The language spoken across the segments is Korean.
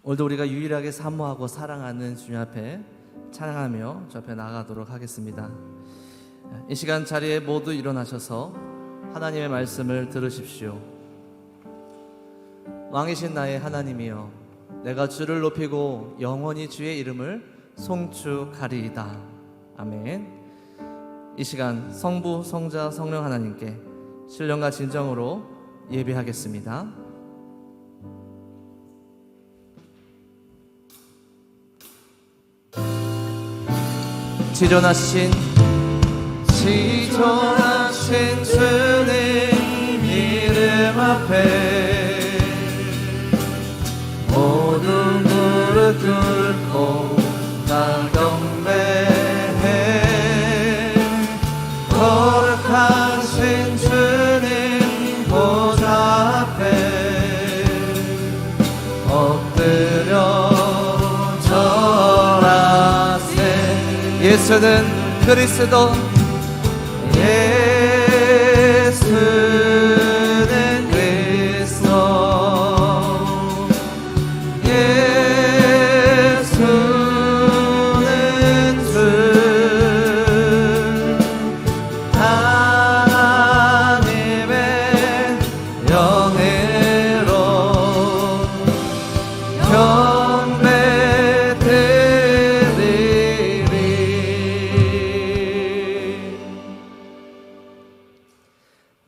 오늘도 우리가 유일하게 사모하고 사랑하는 주님 앞에 찬양하며 주 앞에 나가도록 하겠습니다. 이 시간 자리에 모두 일어나셔서 하나님의 말씀을 들으십시오. 왕이신 나의 하나님이여, 내가 주를 높이고 영원히 주의 이름을 송축하리이다. 아멘. 이 시간 성부, 성자, 성령 하나님께 신령과 진정으로 예배하겠습니다. 지존하신 주님 이름 앞에 모두 무릎 꿇고 다 경배해. 거룩하신 주님 보좌 앞에 엎드려 절하세. 예수는 그리스도, 예수는 그리스도, 예수는 주, 하나님의 영예로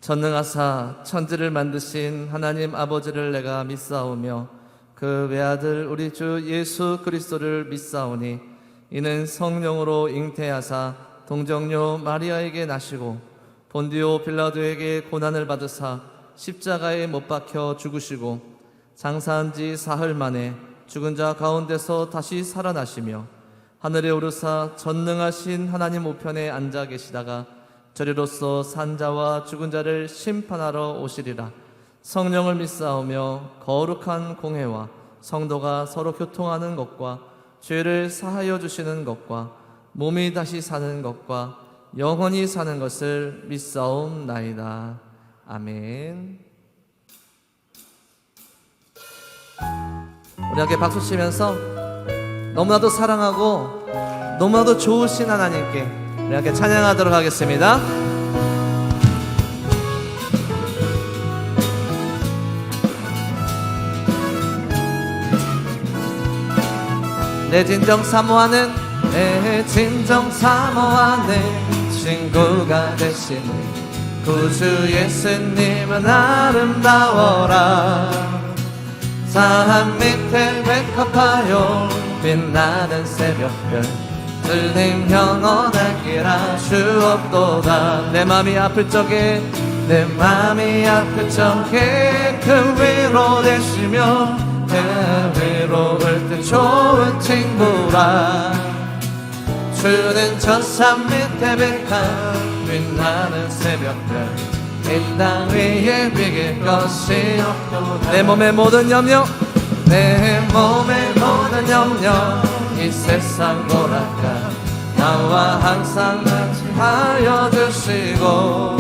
전능하사 천지를 만드신 하나님 아버지를 내가 믿사오며 그 외아들 우리 주 예수 그리스도를 믿사오니 이는 성령으로 잉태하사 동정녀 마리아에게 나시고 본디오 빌라도에게 고난을 받으사 십자가에 못 박혀 죽으시고 장사한 지 사흘 만에 죽은 자 가운데서 다시 살아나시며 하늘에 오르사 전능하신 하나님 우편에 앉아 계시다가 저리로서 산자와 죽은 자를 심판하러 오시리라. 성령을 믿사오며 거룩한 공회와 성도가 서로 교통하는 것과 죄를 사하여 주시는 것과 몸이 다시 사는 것과 영원히 사는 것을 믿사옵나이다. 아멘. 우리 함께 박수 치면서 너무나도 사랑하고 너무나도 좋으신 하나님께 우리 함께 찬양하도록 하겠습니다. 내 진정 사모하는 친구가 되신 구주 예수님은 아름다워라. 산 밑에 백합하여 빛나는 새벽별 들림 영원할 길 주옵도다. 내 맘이 아플 적에 그 위로 되시며 그 위로울 때 좋은 친구라. 주는 저 산 밑에 백합 빛나는 새벽별 이 땅 위에 비길 것이 없도다. 내 몸의 모든 염려 이 세상 오락가 나와 항상 같이 하여 주시고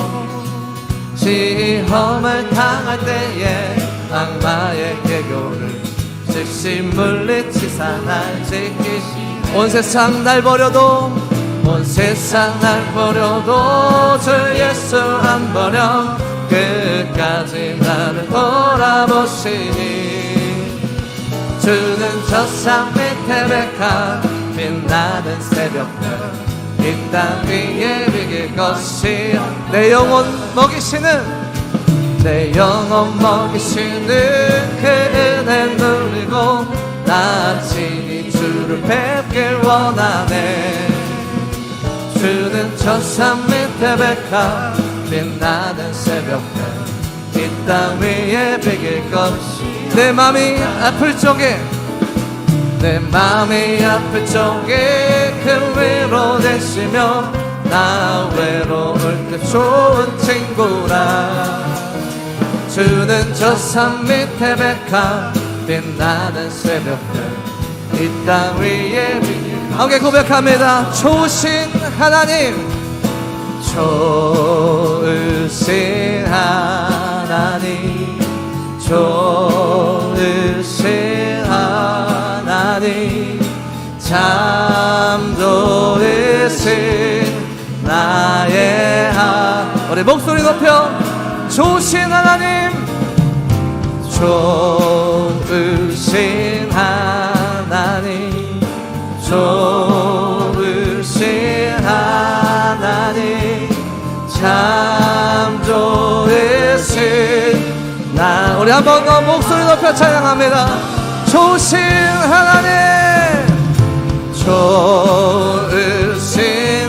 시험을 당할 때에 악마의 계교를 즉시 물리치사 날 지키시. 온 세상 날 버려도 주 예수 안 버려 끝까지 나를 돌아보시니. 주는 저 산 밑에 백합 빛나는 새벽별 이 땅 위에 비길 것이. 내 영혼 먹이시는 그 은혜 누리고 나 친히 주를 뵙길 원하네. 주는 저 산 밑에 백합 빛나는 새벽별 이 땅 위에 비길 것이. 내 맘이 아플 적에 그 위로 되시며 나 외로울 때 좋은 친구라. 주는 저 산 밑에 백합 빛나는 새벽별 이 땅 위에 비길. 함께 고백합니다. 좋으신 하나님, 좋으신 하나님, 좋으신 하나님, 좋으신 나의 우리 목소리 높여 좋으신 하나님, 좋으신 하나님, 좋으신 하나님, 참 좋으신 우리 한 번 더 목소리 높여 찬양합니다. 좋으신 하나님, 좋으신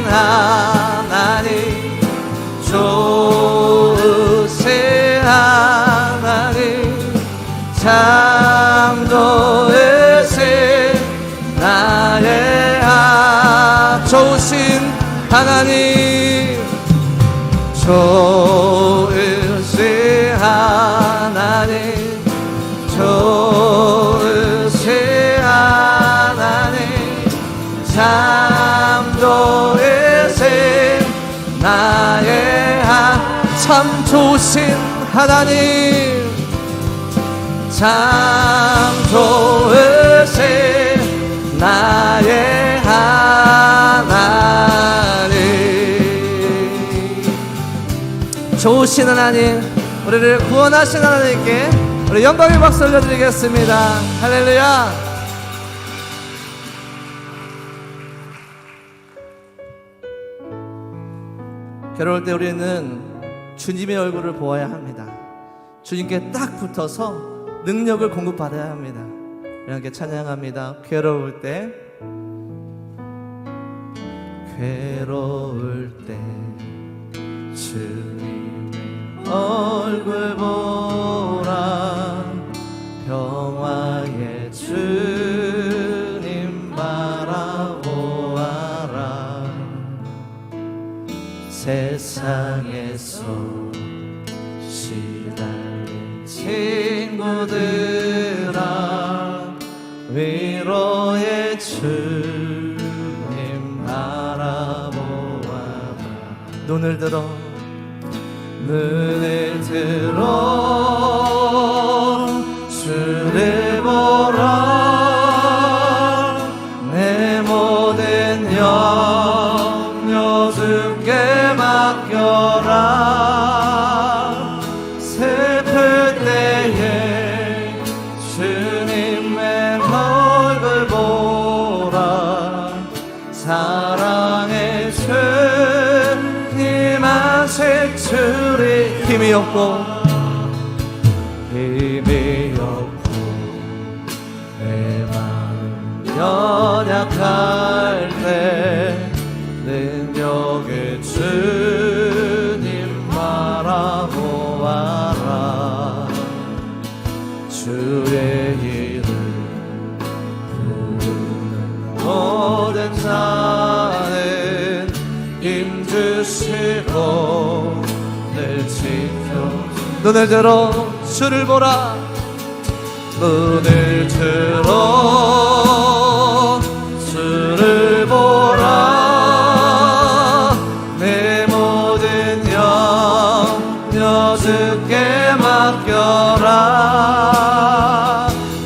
하나님, 좋으신 하나님, 참 좋으신 나의 좋으신 하나님, 좋으신 하나님, 좋으신 하나님, 참 좋으신 나의 참 좋으신 하나님, 참 좋으신 나의 하나님. 좋으신 하나님, 우리를 구원하신 하나님께 우리 영광의 박수 올려드리겠습니다. 할렐루야. 괴로울 때 우리는 주님의 얼굴을 보아야 합니다. 주님께 딱 붙어서 능력을 공급받아야 합니다. 우리 함께 찬양합니다. 괴로울 때, 괴로울 때 주님의 얼굴 보라, 평화의 주님 바라보아라. 세상에서 시달린 친구들아, 위로의 주님 바라보아라. 눈을 들어 주를 보라. 내 모든 염려 주께 맡겨라. 슬플 때에 주님의 얼굴 보라. 사랑의 주님 아실 줄이 힘이 없고 내 마음 연약할 때 능력의 주님 바라보아라. 주의 이름 부르는 모든 자는 힘주시고 늘 지켜. 눈을 들어 주를 보라. 눈을 들어 주를 보라. 내 모든 염려 주께 맡겨라.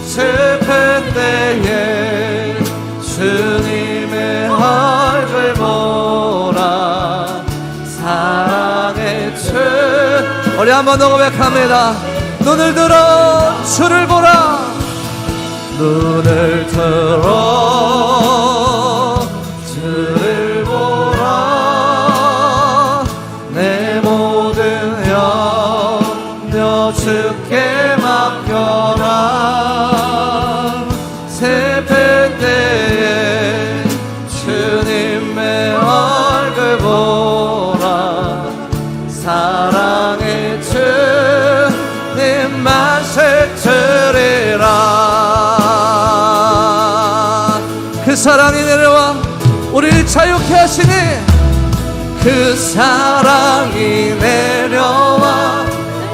슬플 때에 주님의 얼굴 보라. 사랑의 주. 우리 한번 더 고백합니다. 눈을 들어 주를 보라. 눈을 들어 주를 보라. 내 모든 염려 주께 맡겨라. 슬플 때에 주님의 얼굴 보라. 사랑의 주님만 스치리라. 그 사랑이 내려와 우리를 자유케 하시니, 그 사랑이 내려와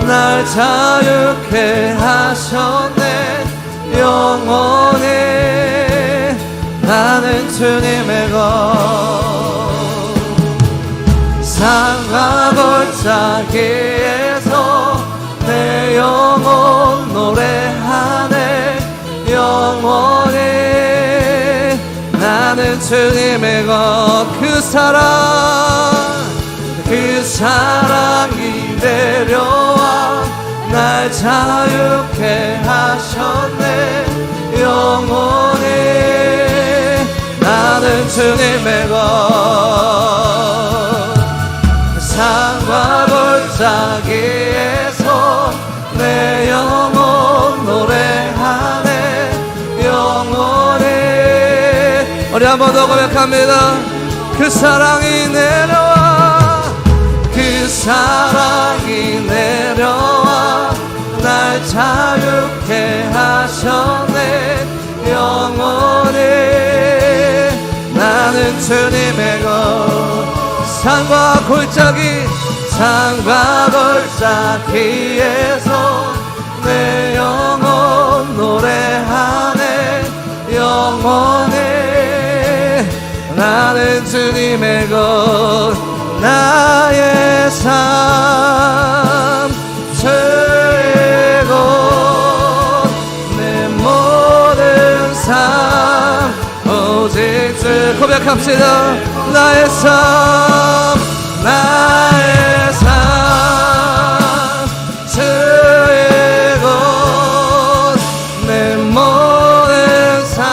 날 자유케 하셨네. 영원히 나는 주님의 것. 상하골짜기에서 내 영혼 노래하네. 영원히 나는 주님의 것 그 사랑이 내려와 날 자유케 하셨네. 영원히 나는 주님의 것 산과 골짜기에서 내 영혼 노래하네. 영원히 우리 한 번 더 고백합니다. 그 사랑이 내려와 그 사랑이 내려와 날 자유케 하셨네. 영원히 나는 주님의 것 산과 골짜기에서 내 영혼 노래하네. 영원히 나는 주님의 것 나의 삶 주의 것 내 모든 삶 오직 주 고백합시다. 나의 삶 주의 것 내 모든 삶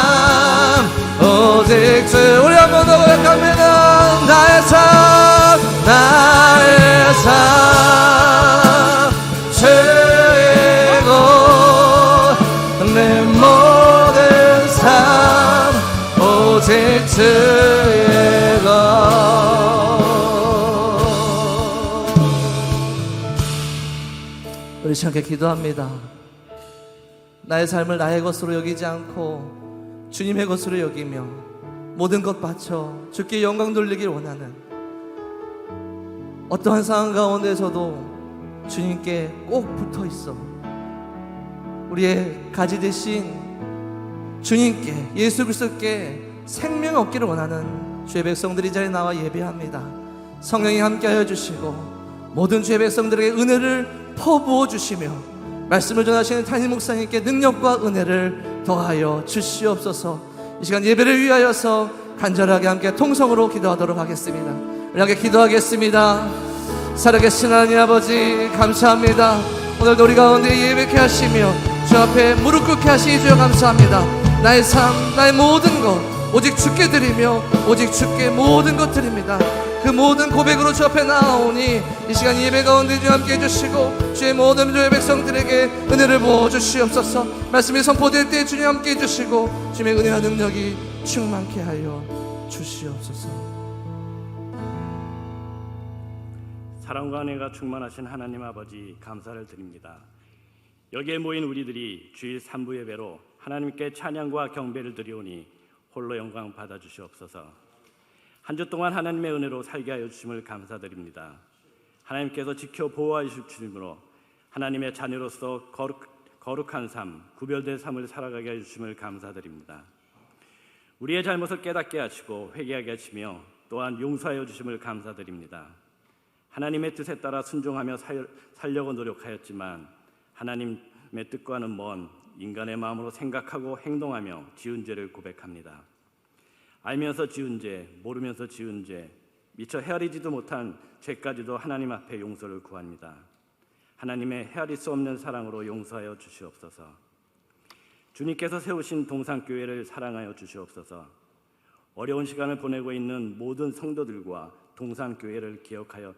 오직 주 우리 한 번 더 고백합니다. 나의 삶 주의 것 내 모든 삶 오직 주의 것. 우리 함께 기도합니다. 나의 삶을 나의 것으로 여기지 않고 주님의 것으로 여기며 모든 것 바쳐 주께 영광 돌리길 원하는 어떠한 상황 가운데서도 주님께 꼭 붙어 있어 우리의 가지 대신 주님께 예수 그리스도께 생명 얻기를 원하는 주의 백성들이 이 자리에 나와 예배합니다. 성령이 함께하여 주시고 모든 주의 백성들에게 은혜를 퍼부어 주시며 말씀을 전하시는 담임 목사님께 능력과 은혜를 더하여 주시옵소서. 이 시간 예배를 위하여서 간절하게 함께 통성으로 기도하도록 하겠습니다. 우리 함께 기도하겠습니다. 살아계신 하나님 아버지 감사합니다. 오늘도 우리 가운데 예배케 하시며 주 앞에 무릎 꿇게 하시니 주여 감사합니다. 나의 삶 나의 모든 것 오직 주께 드리며 오직 주께 모든 것 드립니다. 그 모든 고백으로 주 앞에 나아오니 이 시간 예배 가운데 주님 함께 해주시고 주의 모든 주의 백성들에게 은혜를 부어주시옵소서. 말씀이 선포될 때 주님 함께 해주시고 주님의 은혜와 능력이 충만케 하여 주시옵소서. 사랑과 은혜가 충만하신 하나님 아버지 감사를 드립니다. 여기에 모인 우리들이 주일 3부 예배로 하나님께 찬양과 경배를 드리오니 홀로 영광 받아주시옵소서. 한 주 동안 하나님의 은혜로 살게 하여 주심을 감사드립니다. 하나님께서 지켜 보호하여 주심으로 하나님의 자녀로서 거룩한 삶, 구별된 삶을 살아가게 하여 주심을 감사드립니다. 우리의 잘못을 깨닫게 하시고 회개하게 하시며 또한 용서하여 주심을 감사드립니다. 하나님의 뜻에 따라 순종하며 살려고 노력하였지만 하나님의 뜻과는 먼 인간의 마음으로 생각하고 행동하며 지은 죄를 고백합니다. 알면서 지은 죄, 모르면서 지은 죄, 미처 헤아리지도 못한 죄까지도 하나님 앞에 용서를 구합니다. 하나님의 헤아릴 수 없는 사랑으로 용서하여 주시옵소서. 주님께서 세우신 동산교회를 사랑하여 주시옵소서. 어려운 시간을 보내고 있는 모든 성도들과 동산교회를 기억하여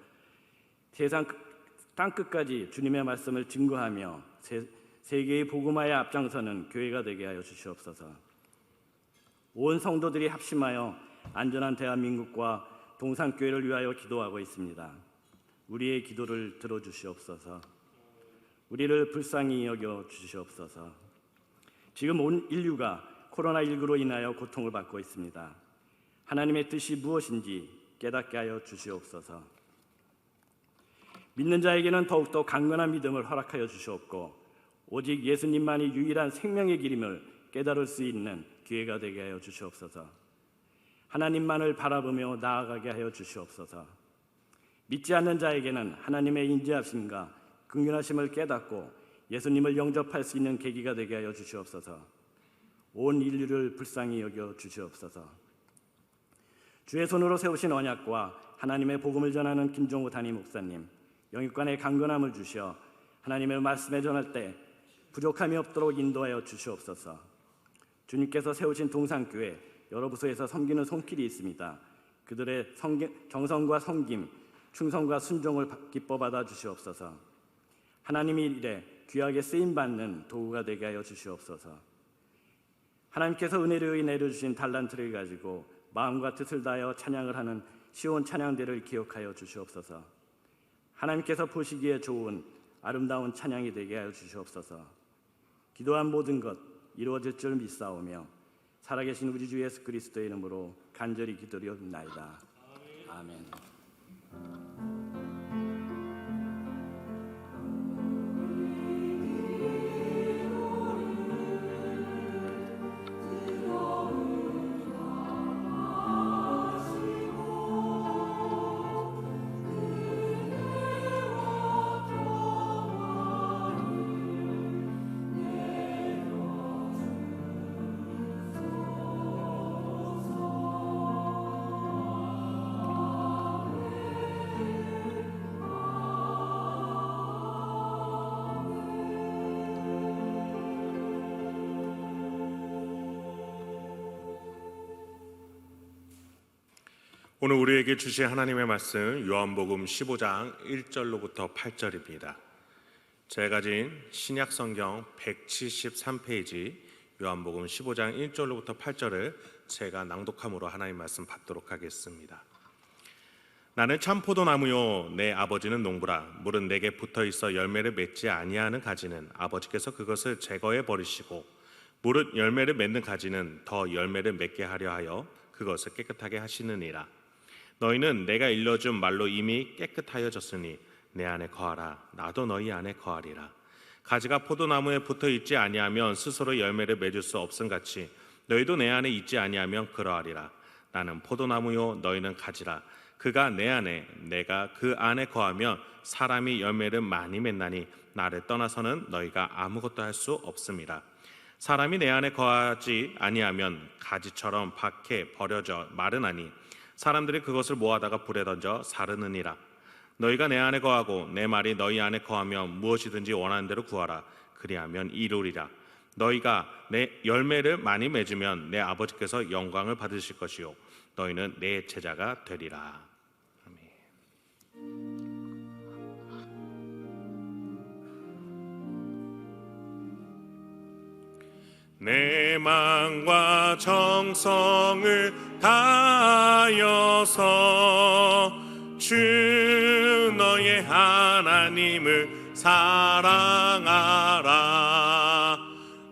세상 땅끝까지 주님의 말씀을 증거하며 세계의 복음화에 앞장서는 교회가 되게 하여 주시옵소서. 온 성도들이 합심하여 안전한 대한민국과 동산교회를 위하여 기도하고 있습니다. 우리의 기도를 들어주시옵소서. 우리를 불쌍히 여겨 주시옵소서. 지금 온 인류가 코로나19로 인하여 고통을 받고 있습니다. 하나님의 뜻이 무엇인지 깨닫게 하여 주시옵소서. 믿는 자에게는 더욱더 강건한 믿음을 허락하여 주시옵고 오직 예수님만이 유일한 생명의 길임을 깨달을 수 있는 기회가 되게 하여 주시옵소서. 하나님만을 바라보며 나아가게 하여 주시옵소서. 믿지 않는 자에게는 하나님의 인자하심과 긍휼하심을 깨닫고 예수님을 영접할 수 있는 계기가 되게 하여 주시옵소서. 온 인류를 불쌍히 여겨 주시옵소서. 주의 손으로 세우신 언약과 하나님의 복음을 전하는 김종우 담임 목사님, 영육간의 강건함을 주시어 하나님의 말씀에 전할 때 부족함이 없도록 인도하여 주시옵소서. 주님께서 세우신 동산교회 여러 부서에서 섬기는 손길이 있습니다. 그들의 정성과 섬김, 충성과 순종을 기뻐 받아 주시옵소서. 하나님의 일에 귀하게 쓰임받는 도구가 되게 하여 주시옵소서. 하나님께서 은혜를 내려주신 달란트를 가지고 마음과 뜻을 다하여 찬양을 하는 시온 찬양대를 기억하여 주시옵소서. 하나님께서 보시기에 좋은 아름다운 찬양이 되게 하여 주시옵소서. 기도한 모든 것 이루어질 줄 믿사오며 살아계신 우리 주 예수 그리스도의 이름으로 간절히 기도드리옵나이다. 아멘. 오늘 우리에게 주신 하나님의 말씀 요한복음 15장 1절로부터 8절입니다. 제가 가진 신약 성경 173페이지 요한복음 15장 1절로부터 8절을 제가 낭독함으로 하나님 말씀 받도록 하겠습니다. 나는 참 포도나무요 내 아버지는 농부라. 물은 내게 붙어있어 열매를 맺지 아니하는 가지는 아버지께서 그것을 제거해 버리시고 무릇 열매를 맺는 가지는 더 열매를 맺게 하려 하여 그것을 깨끗하게 하시느니라. 너희는 내가 일러준 말로 이미 깨끗하여졌으니 내 안에 거하라. 나도 너희 안에 거하리라. 가지가 포도나무에 붙어있지 아니하면 스스로 열매를 맺을 수 없음같이 너희도 내 안에 있지 아니하면 그러하리라. 나는 포도나무요 너희는 가지라. 그가 내 안에 내가 그 안에 거하면 사람이 열매를 많이 맺나니 나를 떠나서는 너희가 아무것도 할 수 없음이라. 사람이 내 안에 거하지 아니하면 가지처럼 밖에 버려져 마르나니 사람들이 그것을 모아다가 불에 던져 사르느니라. 너희가 내 안에 거하고 내 말이 너희 안에 거하면 무엇이든지 원하는 대로 구하라. 그리하면 이루리라. 너희가 내 열매를 많이 맺으면 내 아버지께서 영광을 받으실 것이요 너희는 내 제자가 되리라. 아멘. 내 마음과 정성을 다하여서 주 너의 하나님을 사랑하라.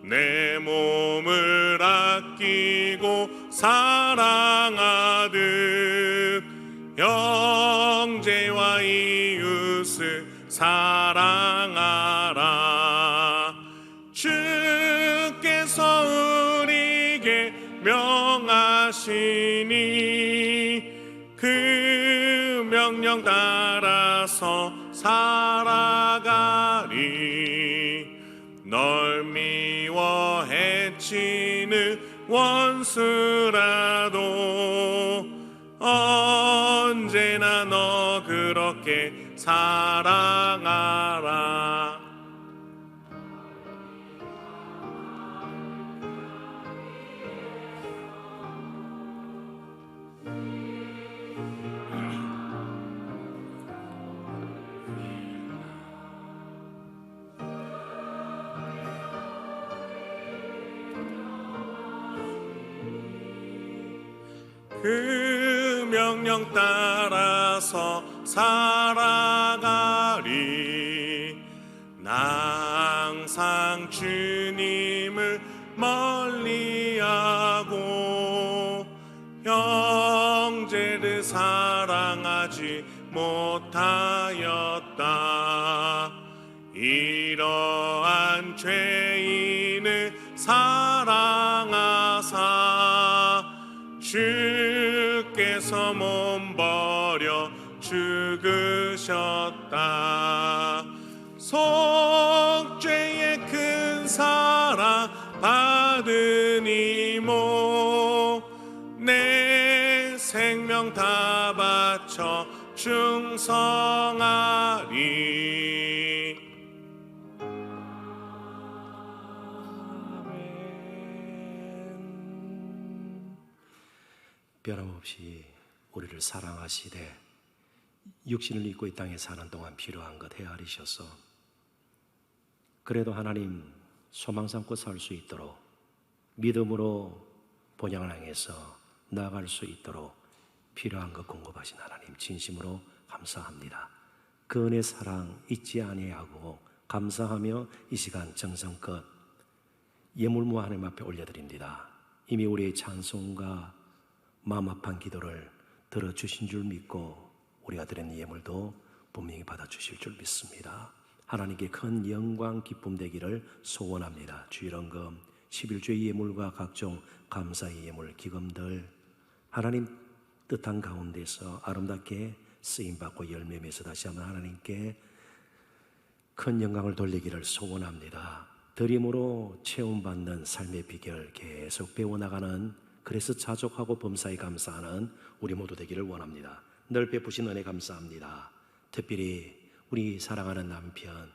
내 몸을 아끼고 사랑하듯 형제와 이웃을 사랑하라. 주께서 우리에게 명하시니 그 명령 따라서 살아가리. 널 미워 해치는 원수라도 언제나 너 그렇게 사랑하라. 그 명령 따라서 살아가리. 나 항상 주님을 멀리하고 형제를 사랑하지 못하였다. 이러한 죄인을 사랑하사 주께서 몸버려 죽으셨다. 속죄의 큰 사랑 받으니 모 내 생명 생명 다 바쳐 충성하리. 변함없이 우리를 사랑하시되 육신을 입고 이 땅에 사는 동안 필요한 것 헤아리셔서 그래도 하나님 소망 삼고 살 수 있도록 믿음으로 본향을 향해서 나아갈 수 있도록 필요한 것 공급하신 하나님 진심으로 감사합니다. 그 은혜 사랑 잊지 아니하고 감사하며 이 시간 정성껏 예물무 하나님 앞에 올려드립니다. 이미 우리의 찬송과 마음 아픈 기도를 들어주신 줄 믿고 우리가 드린 예물도 분명히 받아주실 줄 믿습니다. 하나님께 큰 영광 기쁨 되기를 소원합니다. 주일헌금 11주의 예물과 각종 감사의 예물 기금들 하나님 뜻한 가운데서 아름답게 쓰임받고 열매 맺어 다시 한번 하나님께 큰 영광을 돌리기를 소원합니다. 드림으로 체험받는 삶의 비결 계속 배워나가는, 그래서 자족하고 범사에 감사하는 우리 모두 되기를 원합니다. 늘 베푸신 은혜 감사합니다. 특별히 우리 사랑하는 남편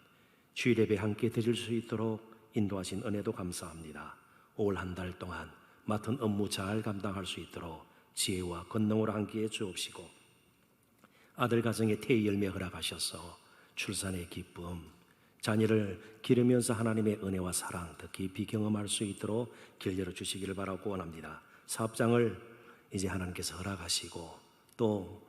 주일 예배 함께 드릴 수 있도록 인도하신 은혜도 감사합니다. 올 한 달 동안 맡은 업무 잘 감당할 수 있도록 지혜와 권능으로 함께해 주옵시고 아들 가정에 태의 열매 허락하셔서 출산의 기쁨, 자녀를 기르면서 하나님의 은혜와 사랑 더 깊이 경험할 수 있도록 길 열어주시기를 바라고 원합니다. 사업장을 이제 하나님께서 허락하시고 또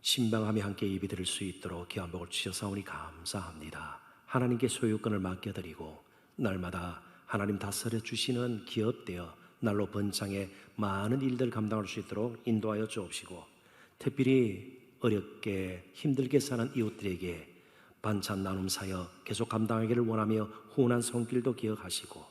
신방하며 함께 예배드릴 수 있도록 귀한 복을 주셔사오니 감사합니다. 하나님께 소유권을 맡겨드리고 날마다 하나님 다스려 주시는 기업되어 날로 번창해 많은 일들 감당할 수 있도록 인도하여 주옵시고 특별히 어렵게 힘들게 사는 이웃들에게 반찬 나눔 사역 계속 감당하기를 원하며 후원한 손길도 기억하시고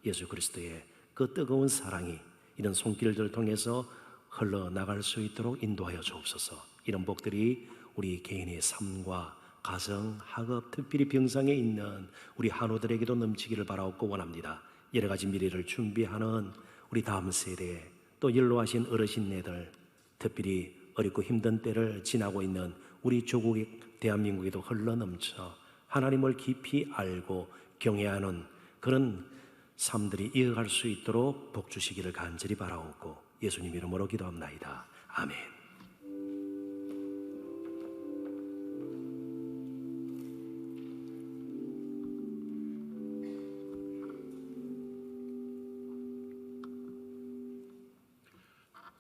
예수 그리스도의 그 뜨거운 사랑이 이런 손길들을 통해서 흘러나갈 수 있도록 인도하여 주옵소서. 이런 복들이 우리 개인의 삶과 가정, 학업, 특별히 병상에 있는 우리 한우들에게도 넘치기를 바라옵고 원합니다. 여러 가지 미래를 준비하는 우리 다음 세대, 또 연로하신 어르신네들, 특별히 어렵고 힘든 때를 지나고 있는 우리 조국 대한민국에도 흘러넘쳐 하나님을 깊이 알고 경외하는 그런 삶들이 이어갈 수 있도록 복 주시기를 간절히 바라옵고 예수님 이름으로 기도합나이다. 아멘.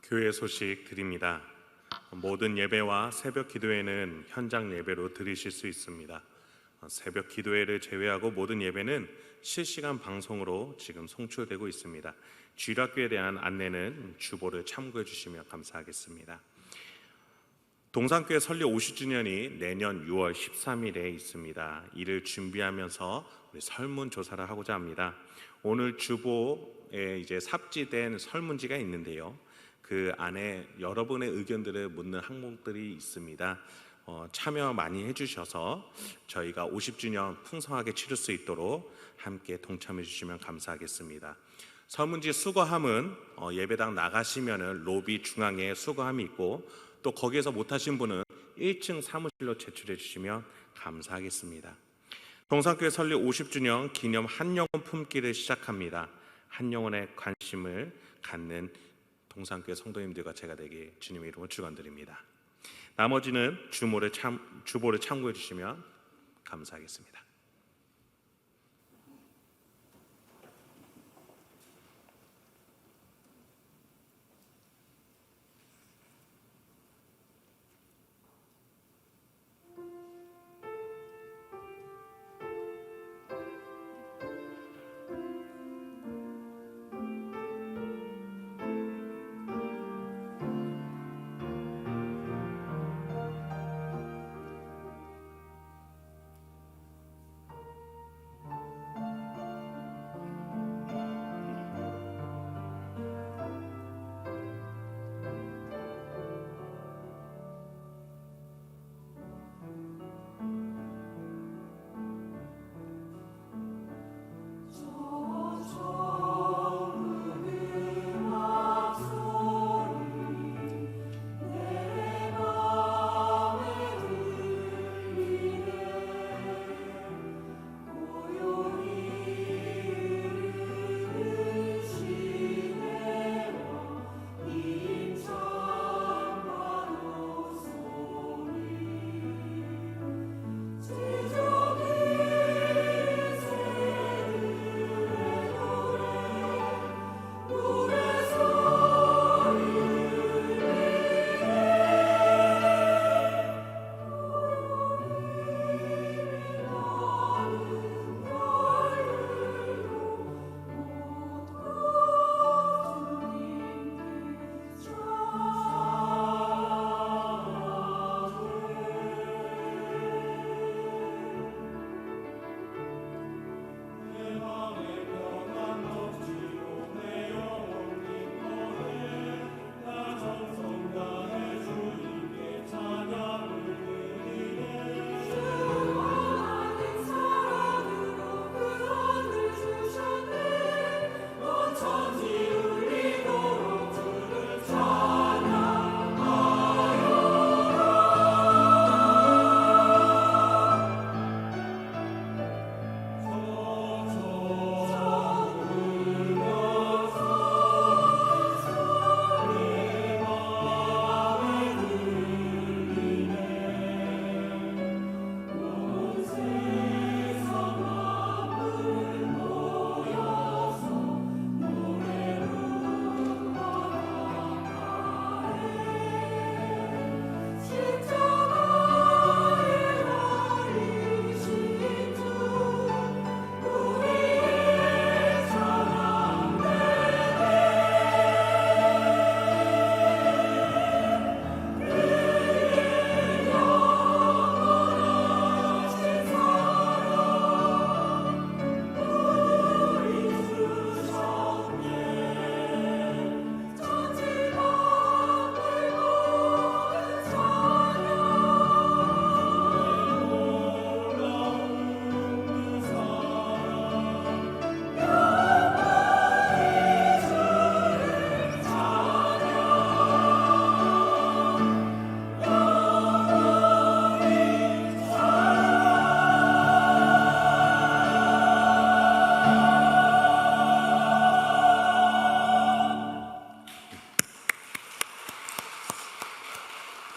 교회 소식 드립니다. 모든 예배와 새벽 기도회는 현장 예배로 들으실 수 있습니다. 새벽 기도회를 제외하고 모든 예배는 실시간 방송으로 지금 송출되고 있습니다. 주일학교에 대한 안내는 주보를 참고해 주시면 감사하겠습니다. 동산교회 설립 50주년이 내년 6월 13일에 있습니다. 이를 준비하면서 우리 설문조사를 하고자 합니다. 오늘 주보에 이제 삽지된 설문지가 있는데요. 그 안에 여러분의 의견들을 묻는 항목들이 있습니다. 참여 많이 해주셔서 저희가 50주년 풍성하게 치를 수 있도록 함께 동참해 주시면 감사하겠습니다. 설문지 수거함은 예배당 나가시면은 로비 중앙에 수거함이 있고 또 거기에서 못하신 분은 1층 사무실로 제출해 주시면 감사하겠습니다. 동산교회 설립 50주년 기념 한영혼 품기를 시작합니다. 한영혼에 관심을 갖는 동산교회 성도님들과 제가 되게 주님의 이름으로 축원드립니다. 나머지는 주보를 참고해 주시면 감사하겠습니다.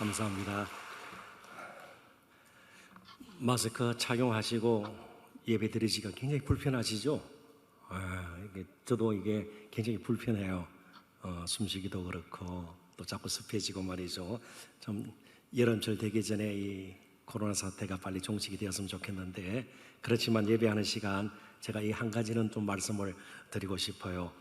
감사합니다. 마스크 착용하시고 예배 드리기가 굉장히 불편하시죠? 저도 이게 굉장히 불편해요. 숨쉬기도 그렇고 또 자꾸 습해지고 말이죠. 좀 여름철 되기 전에 이 코로나 사태가 빨리 종식이 되었으면 좋겠는데, 그렇지만 예배하는 시간 제가 이 한 가지는 좀 말씀을 드리고 싶어요.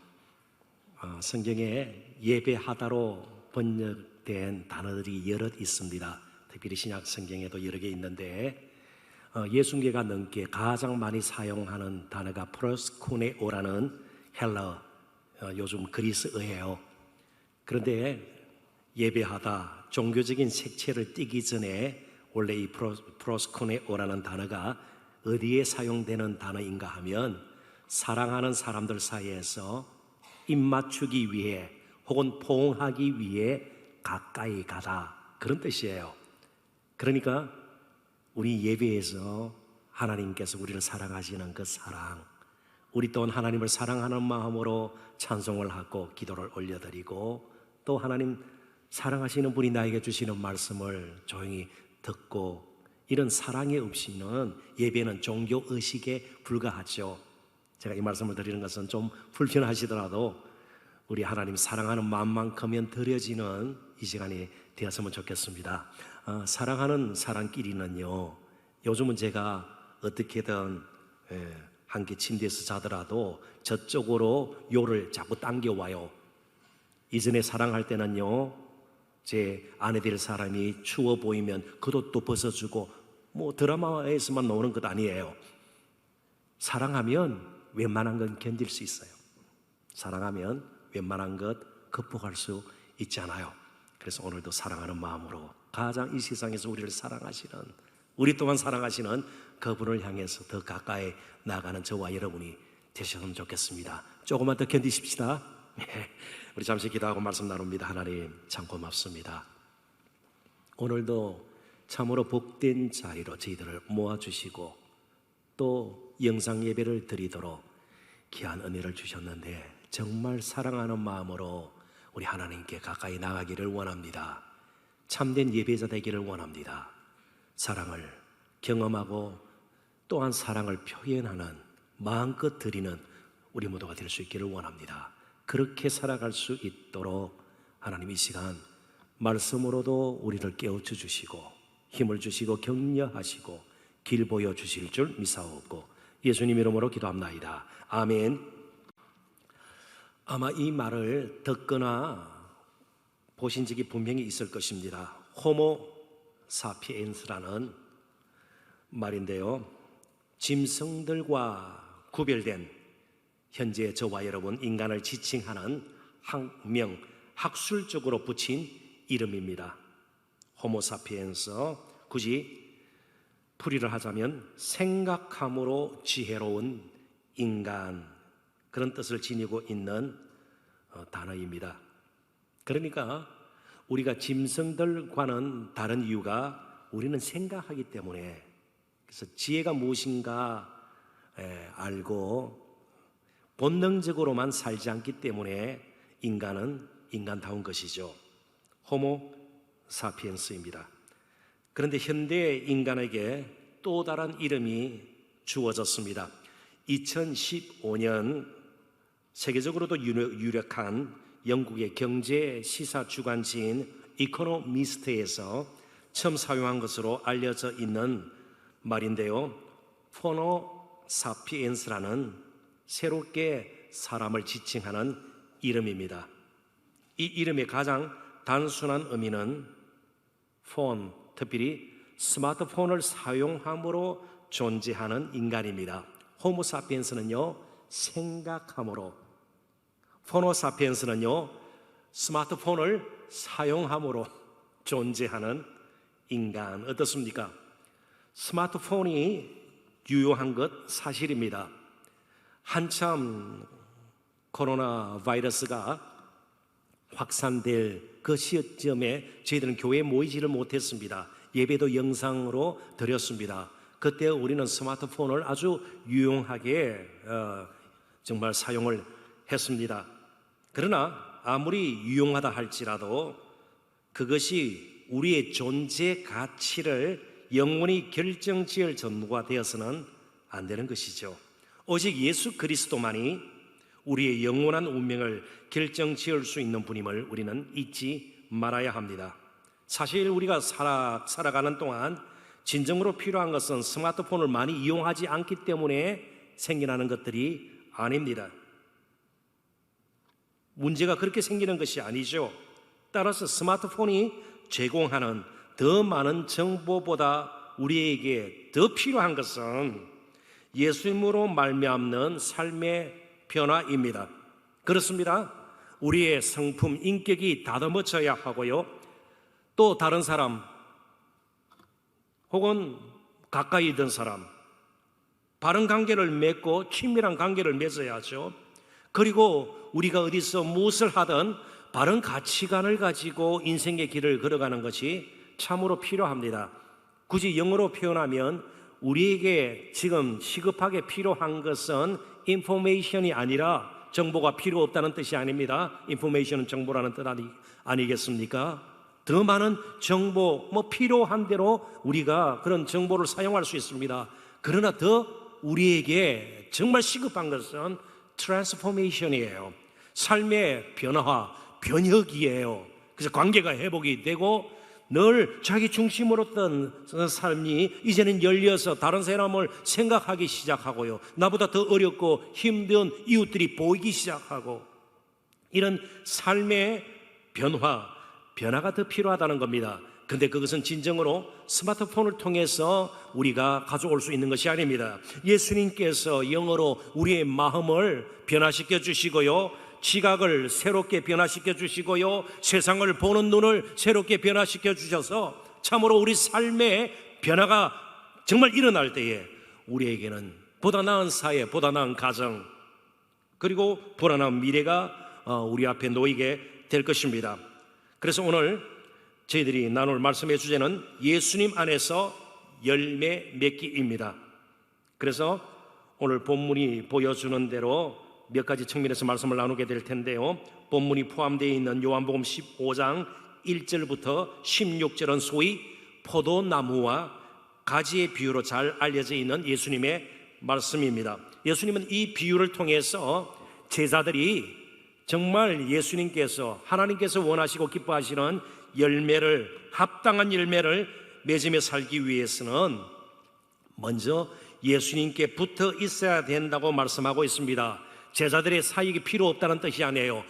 성경에 예배하다로 번역된 단어들이 여럿 있습니다. 특별히 신약 성경에도 여러 개 있는데 60개가 넘게 가장 많이 사용하는 단어가 프로스쿠네오라는 헬러, 요즘 그리스어예요. 그런데 예배하다, 종교적인 색채를 띠기 전에 원래 이 프로스쿠네오라는 단어가 어디에 사용되는 단어인가 하면 사랑하는 사람들 사이에서 입맞추기 위해 혹은 포옹하기 위해 가까이 가다, 그런 뜻이에요. 그러니까 우리 예배에서 하나님께서 우리를 사랑하시는 그 사랑, 우리 또한 하나님을 사랑하는 마음으로 찬송을 하고 기도를 올려드리고, 또 하나님 사랑하시는 분이 나에게 주시는 말씀을 조용히 듣고, 이런 사랑이 없이는 예배는 종교의식에 불과하죠. 제가 이 말씀을 드리는 것은 좀 불편하시더라도 우리 하나님 사랑하는 마음만큼은 드려지는 이 시간이 되었으면 좋겠습니다. 사랑하는 사람끼리는요, 요즘은 제가 어떻게든 함께 침대에서 자더라도 저쪽으로 요를 자꾸 당겨와요. 이전에 사랑할 때는요, 제 아내 될 사람이 추워 보이면 겉옷도 벗어주고, 뭐 드라마에서만 나오는 것 아니에요. 사랑하면 웬만한 건 견딜 수 있어요. 사랑하면 웬만한 것 극복할 수 있잖아요. 그래서 오늘도 사랑하는 마음으로 가장 이 세상에서 우리를 사랑하시는, 우리 또한 사랑하시는 그분을 향해서 더 가까이 나아가는 저와 여러분이 되셨으면 좋겠습니다. 조금만 더 견디십시다. 우리 잠시 기도하고 말씀 나눕니다. 하나님 참 고맙습니다. 오늘도 참으로 복된 자리로 저희들을 모아주시고 또 영상 예배를 드리도록 귀한 은혜를 주셨는데, 정말 사랑하는 마음으로 우리 하나님께 가까이 나가기를 원합니다. 참된 예배자 되기를 원합니다. 사랑을 경험하고 또한 사랑을 표현하는, 마음껏 드리는 우리 모두가 될 수 있기를 원합니다. 그렇게 살아갈 수 있도록 하나님 이 시간 말씀으로도 우리를 깨우쳐 주시고 힘을 주시고 격려하시고 길 보여주실 줄 믿사옵고 예수님 이름으로 기도합나이다. 아멘. 아마 이 말을 듣거나 보신 적이 분명히 있을 것입니다. 호모 사피엔스라는 말인데요, 짐승들과 구별된, 현재 저와 여러분 인간을 지칭하는 학명, 학술적으로 붙인 이름입니다. 호모 사피엔스, 굳이 풀이를 하자면 생각함으로 지혜로운 인간, 그런 뜻을 지니고 있는 단어입니다. 그러니까 우리가 짐승들과는 다른 이유가 우리는 생각하기 때문에, 그래서 지혜가 무엇인가 알고 본능적으로만 살지 않기 때문에 인간은 인간다운 것이죠. 호모 사피엔스입니다. 그런데 현대 인간에게 또 다른 이름이 주어졌습니다. 2015년 세계적으로도 유력한 영국의 경제 시사 주간지인 이코노미스트에서 처음 사용한 것으로 알려져 있는 말인데요, 호모 사피엔스라는 새롭게 사람을 지칭하는 이름입니다. 이 이름의 가장 단순한 의미는 폰, 특별히 스마트폰을 사용함으로 존재하는 인간입니다. 호모 사피엔스는요, 생각함으로, 호모 사피엔스는요, 스마트폰을 사용함으로 존재하는 인간. 어떻습니까? 스마트폰이 유효한 것 사실입니다. 한참 코로나 바이러스가 확산될 그 시점에 저희들은 교회에 모이지를 못했습니다. 예배도 영상으로 드렸습니다. 그때 우리는 스마트폰을 아주 유용하게 정말 사용을 했습니다. 그러나 아무리 유용하다 할지라도 그것이 우리의 존재 가치를 영원히 결정지을 전무가 되어서는 안 되는 것이죠. 오직 예수 그리스도만이 우리의 영원한 운명을 결정지을 수 있는 분임을 우리는 잊지 말아야 합니다. 사실 우리가 살아가는 동안 진정으로 필요한 것은 스마트폰을 많이 이용하지 않기 때문에 생겨나는 것들이 아닙니다. 문제가 그렇게 생기는 것이 아니죠. 따라서 스마트폰이 제공하는 더 많은 정보보다 우리에게 더 필요한 것은 예수님으로 말미암는 삶의 변화입니다. 그렇습니다. 우리의 성품, 인격이 다듬어져야 하고요. 또 다른 사람 혹은 가까이 있던 사람, 바른 관계를 맺고 친밀한 관계를 맺어야죠. 그리고 우리가 어디서 무엇을 하든 바른 가치관을 가지고 인생의 길을 걸어가는 것이 참으로 필요합니다. 굳이 영어로 표현하면 우리에게 지금 시급하게 필요한 것은 인포메이션이 아니라 정보가 필요 없다는 뜻이 아닙니다. 인포메이션은 정보라는 뜻 아니겠습니까? 더 많은 정보, 필요한 대로 우리가 그런 정보를 사용할 수 있습니다. 그러나 더 우리에게 정말 시급한 것은 트랜스포메이션이에요. 삶의 변화, 변혁이에요. 그래서 관계가 회복이 되고 늘 자기 중심으로 던 삶이 이제는 열려서 다른 사람을 생각하기 시작하고요. 나보다 더 어렵고 힘든 이웃들이 보이기 시작하고 이런 삶의 변화가 더 필요하다는 겁니다. 근데 그것은 진정으로 스마트폰을 통해서 우리가 가져올 수 있는 것이 아닙니다. 예수님께서 영어로 우리의 마음을 변화시켜 주시고요, 시각을 새롭게 변화시켜 주시고요, 세상을 보는 눈을 새롭게 변화시켜 주셔서 참으로 우리 삶의 변화가 정말 일어날 때에 우리에게는 보다 나은 사회, 보다 나은 가정, 그리고 보다 나은 미래가 우리 앞에 놓이게 될 것입니다. 그래서 오늘 저희들이 나눌 말씀의 주제는 예수님 안에서 열매 맺기입니다. 그래서 오늘 본문이 보여주는 대로 몇 가지 측면에서 말씀을 나누게 될 텐데요. 본문이 포함되어 있는 요한복음 15장 1절부터 16절은 소위 포도나무와 가지의 비유로 잘 알려져 있는 예수님의 말씀입니다. 예수님은 이 비유를 통해서 제자들이 정말 예수님께서, 하나님께서 원하시고 기뻐하시는 열매를, 합당한 열매를 맺으며 살기 위해서는 먼저 예수님께 붙어 있어야 된다고 말씀하고 있습니다. 제자들의 사역이 필요 없다는 뜻이 아니에요.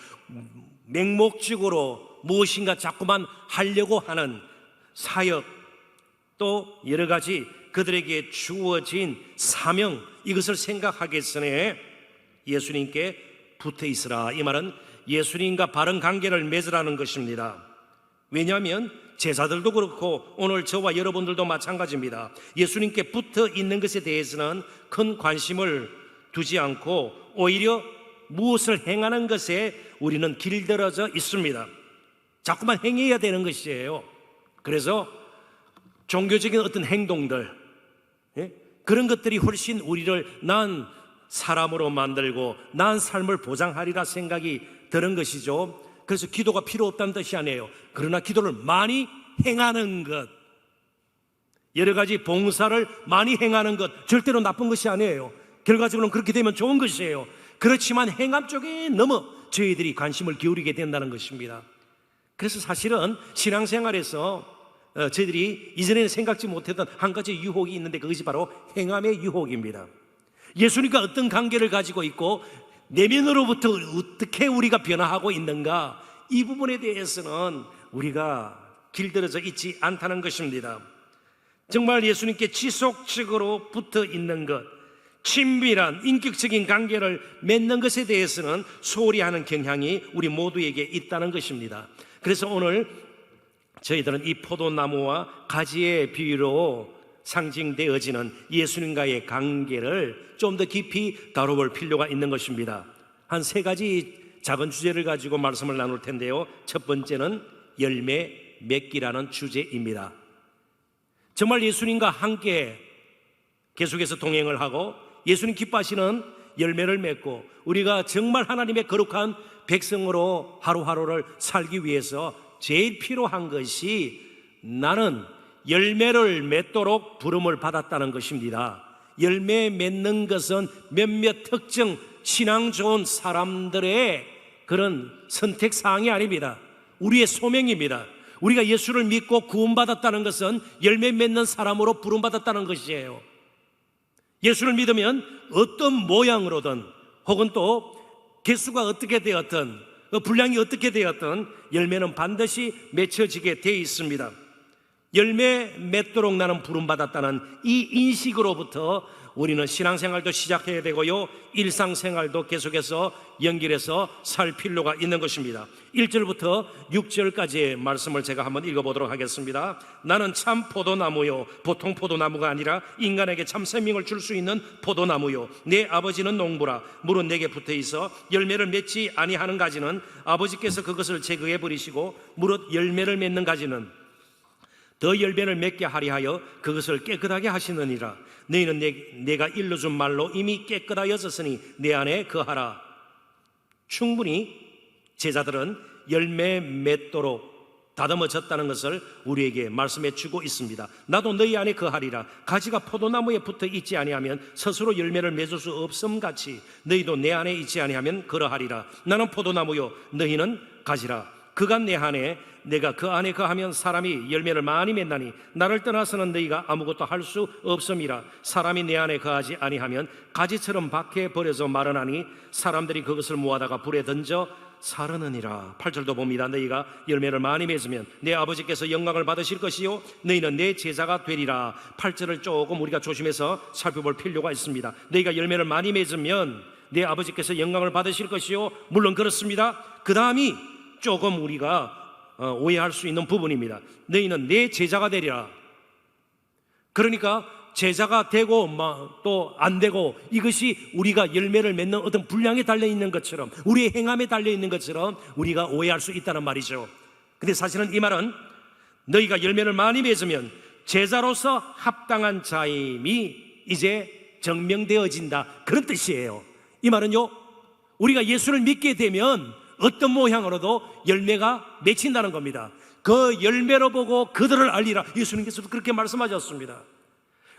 맹목적으로 무엇인가 자꾸만 하려고 하는 사역, 또 여러 가지 그들에게 주어진 사명, 이것을 생각하기 전에 예수님께 붙어 있으라. 이 말은 예수님과 바른 관계를 맺으라는 것입니다. 왜냐하면 제자들도 그렇고 오늘 저와 여러분들도 마찬가지입니다. 예수님께 붙어 있는 것에 대해서는 큰 관심을 두지 않고 오히려 무엇을 행하는 것에 우리는 길들어져 있습니다. 자꾸만 행해야 되는 것이에요. 그래서 종교적인 어떤 행동들, 그런 것들이 훨씬 우리를 나은 사람으로 만들고 나은 삶을 보장하리라 생각이 드는 것이죠. 그래서 기도가 필요 없다는 뜻이 아니에요. 그러나 기도를 많이 행하는 것, 여러 가지 봉사를 많이 행하는 것, 절대로 나쁜 것이 아니에요. 결과적으로는 그렇게 되면 좋은 것이에요. 그렇지만 행함 쪽에 너무 저희들이 관심을 기울이게 된다는 것입니다. 그래서 사실은 신앙생활에서 저희들이 이전에는 생각지 못했던 한 가지 유혹이 있는데 그것이 바로 행함의 유혹입니다. 예수님과 어떤 관계를 가지고 있고 내면으로부터 어떻게 우리가 변화하고 있는가, 이 부분에 대해서는 우리가 길들여져 있지 않다는 것입니다. 정말 예수님께 지속적으로 붙어 있는 것, 친밀한 인격적인 관계를 맺는 것에 대해서는 소홀히 하는 경향이 우리 모두에게 있다는 것입니다. 그래서 오늘 저희들은 이 포도나무와 가지의 비유로 상징되어지는 예수님과의 관계를 좀 더 깊이 다뤄볼 필요가 있는 것입니다. 한 세 가지 작은 주제를 가지고 말씀을 나눌 텐데요. 첫 번째는 열매 맺기라는 주제입니다. 정말 예수님과 함께 계속해서 동행을 하고 예수님 기뻐하시는 열매를 맺고 우리가 정말 하나님의 거룩한 백성으로 하루하루를 살기 위해서 제일 필요한 것이 나는 열매를 맺도록 부름을 받았다는 것입니다. 열매 맺는 것은 몇몇 특정 신앙 좋은 사람들의 그런 선택사항이 아닙니다. 우리의 소명입니다. 우리가 예수를 믿고 구원받았다는 것은 열매 맺는 사람으로 부름받았다는 것이에요. 예수를 믿으면 어떤 모양으로든 혹은 또 개수가 어떻게 되었든 분량이 어떻게 되었든 열매는 반드시 맺혀지게 되어 있습니다. 열매 맺도록 나는 부름받았다는 이 인식으로부터 우리는 신앙생활도 시작해야 되고요, 일상생활도 계속해서 연결해서 살 필요가 있는 것입니다. 1절부터 6절까지의 말씀을 제가 한번 읽어보도록 하겠습니다. 나는 참 포도나무요, 보통 포도나무가 아니라 인간에게 참 생명을 줄 수 있는 포도나무요. 내 아버지는 농부라. 물은 내게 붙어있어 열매를 맺지 아니하는 가지는 아버지께서 그것을 제거해 버리시고, 무릇 열매를 맺는 가지는 더 열매를 맺게 하리 하여 그것을 깨끗하게 하시느니라. 너희는 내가 일러준 말로 이미 깨끗하여졌으니 내 안에 거하라. 충분히 제자들은 열매 맺도록 다듬어졌다는 것을 우리에게 말씀해 주고 있습니다. 나도 너희 안에 거하리라. 가지가 포도나무에 붙어 있지 아니하면 스스로 열매를 맺을 수 없음같이 너희도 내 안에 있지 아니하면 그러하리라. 나는 포도나무요, 너희는 가지라. 그가 내 안에, 내가 그 안에 거하면 사람이 열매를 많이 맺나니 나를 떠나서는 너희가 아무것도 할 수 없음이라. 사람이 내 안에 거하지 아니하면 가지처럼 밖에 버려져 마르나니 사람들이 그것을 모아다가 불에 던져 사르느니라. 8절도 봅니다. 너희가 열매를 많이 맺으면 내 아버지께서 영광을 받으실 것이요 너희는 내 제자가 되리라. 8절을 조금 우리가 조심해서 살펴볼 필요가 있습니다. 너희가 열매를 많이 맺으면 내 아버지께서 영광을 받으실 것이요, 물론 그렇습니다. 그 다음이 조금 우리가 오해할 수 있는 부분입니다. 너희는 내 제자가 되리라. 그러니까 제자가 되고 또 안 되고, 이것이 우리가 열매를 맺는 어떤 분량에 달려있는 것처럼, 우리의 행함에 달려있는 것처럼 우리가 오해할 수 있다는 말이죠. 근데 사실은 이 말은 너희가 열매를 많이 맺으면 제자로서 합당한 자임이 이제 증명되어진다, 그런 뜻이에요. 이 말은요, 우리가 예수를 믿게 되면 어떤 모양으로도 열매가 맺힌다는 겁니다. 그 열매로 보고 그들을 알리라. 예수님께서도 그렇게 말씀하셨습니다.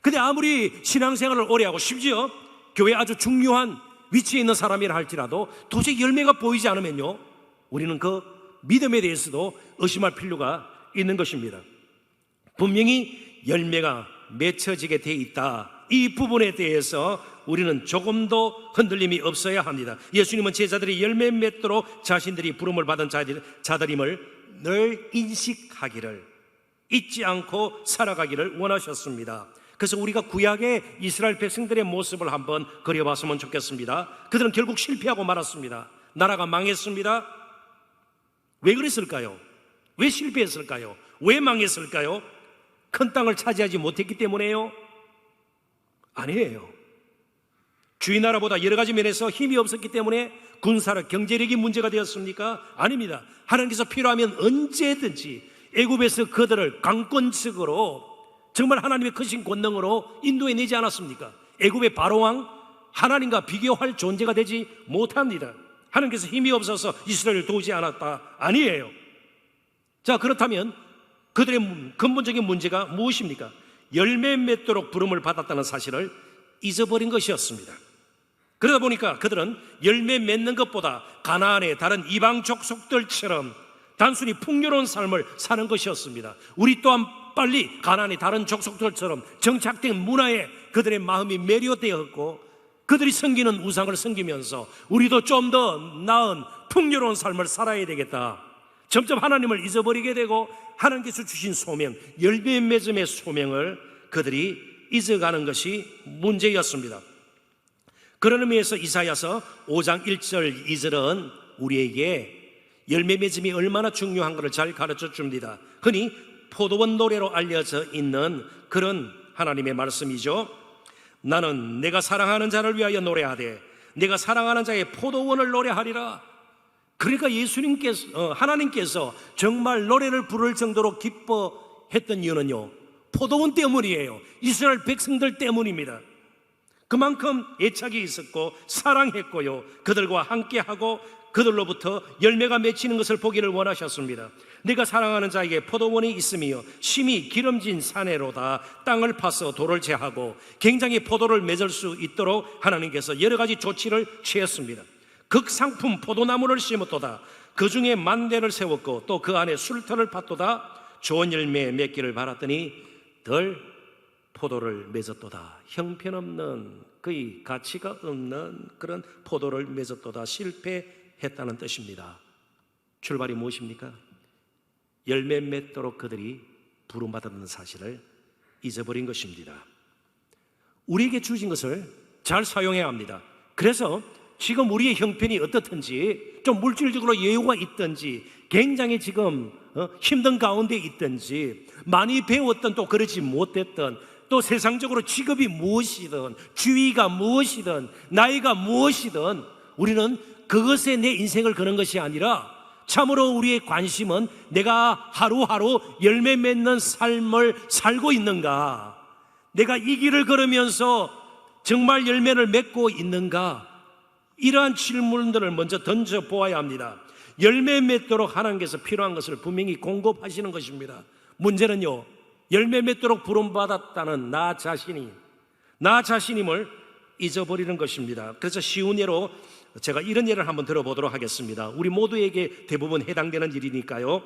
근데 아무리 신앙생활을 오래 하고 심지어 교회에 아주 중요한 위치에 있는 사람이라 할지라도 도저히 열매가 보이지 않으면요, 우리는 그 믿음에 대해서도 의심할 필요가 있는 것입니다. 분명히 열매가 맺혀지게 돼 있다, 이 부분에 대해서 우리는 조금도 흔들림이 없어야 합니다. 예수님은 제자들이 열매 맺도록 자신들이 부름을 받은 자들임을 늘 인식하기를, 잊지 않고 살아가기를 원하셨습니다. 그래서 우리가 구약의 이스라엘 백성들의 모습을 한번 그려봤으면 좋겠습니다. 그들은 결국 실패하고 말았습니다. 나라가 망했습니다. 왜 그랬을까요? 왜 실패했을까요? 왜 망했을까요? 큰 땅을 차지하지 못했기 때문에요? 아니에요. 주의 나라보다 여러 가지 면에서 힘이 없었기 때문에 군사력, 경제력이 문제가 되었습니까? 아닙니다. 하나님께서 필요하면 언제든지 애굽에서 그들을 강권적으로 정말 하나님의 크신 권능으로 인도해내지 않았습니까? 애굽의 바로왕, 하나님과 비교할 존재가 되지 못합니다. 하나님께서 힘이 없어서 이스라엘을 도우지 않았다? 아니에요. 자, 그렇다면 그들의 근본적인 문제가 무엇입니까? 열매 맺도록 부름을 받았다는 사실을 잊어버린 것이었습니다. 그러다 보니까 그들은 열매 맺는 것보다 가나안의 다른 이방 족속들처럼 단순히 풍요로운 삶을 사는 것이었습니다. 우리 또한 빨리 가나안의 다른 족속들처럼 정착된 문화에 그들의 마음이 매료되었고, 그들이 섬기는 우상을 섬기면서 우리도 좀 더 나은 풍요로운 삶을 살아야 되겠다, 점점 하나님을 잊어버리게 되고 하나님께서 주신 소명, 열매 맺음의 소명을 그들이 잊어가는 것이 문제였습니다. 그런 의미에서 이사야서 5장 1절 2절은 우리에게 열매 맺음이 얼마나 중요한 것을 잘 가르쳐 줍니다. 흔히 포도원 노래로 알려져 있는 그런 하나님의 말씀이죠. 나는 내가 사랑하는 자를 위하여 노래하되 내가 사랑하는 자의 포도원을 노래하리라. 그러니까 하나님께서 정말 노래를 부를 정도로 기뻐했던 이유는요, 포도원 때문이에요. 이스라엘 백성들 때문입니다. 그만큼 애착이 있었고 사랑했고요, 그들과 함께하고 그들로부터 열매가 맺히는 것을 보기를 원하셨습니다. 내가 사랑하는 자에게 포도원이 있으며 심히 기름진 사내로다 땅을 파서 돌을 제하고 굉장히 포도를 맺을 수 있도록 하나님께서 여러 가지 조치를 취했습니다. 극상품 포도나무를 심었도다. 그 중에 만대를 세웠고 또 그 안에 술터를 팠도다. 좋은 열매 맺기를 바랐더니 덜 포도를 맺었도다. 형편없는, 거의 가치가 없는 그런 포도를 맺었도다. 실패했다는 뜻입니다. 출발이 무엇입니까? 열매 맺도록 그들이 부름받았다는 사실을 잊어버린 것입니다. 우리에게 주신 것을 잘 사용해야 합니다. 그래서 지금 우리의 형편이 어떻든지, 좀 물질적으로 여유가 있든지, 굉장히 지금 힘든 가운데 있든지, 많이 배웠던 또 그러지 못했던, 또 세상적으로 직업이 무엇이든, 주위가 무엇이든, 나이가 무엇이든, 우리는 그것에 내 인생을 거는 것이 아니라 참으로 우리의 관심은 내가 하루하루 열매 맺는 삶을 살고 있는가, 내가 이 길을 걸으면서 정말 열매를 맺고 있는가, 이러한 질문들을 먼저 던져보아야 합니다. 열매 맺도록 하나님께서 필요한 것을 분명히 공급하시는 것입니다. 문제는요, 열매 맺도록 부름받았다는 나 자신임을 잊어버리는 것입니다. 그래서 쉬운 예로 제가 이런 예를 한번 들어보도록 하겠습니다. 우리 모두에게 대부분 해당되는 일이니까요.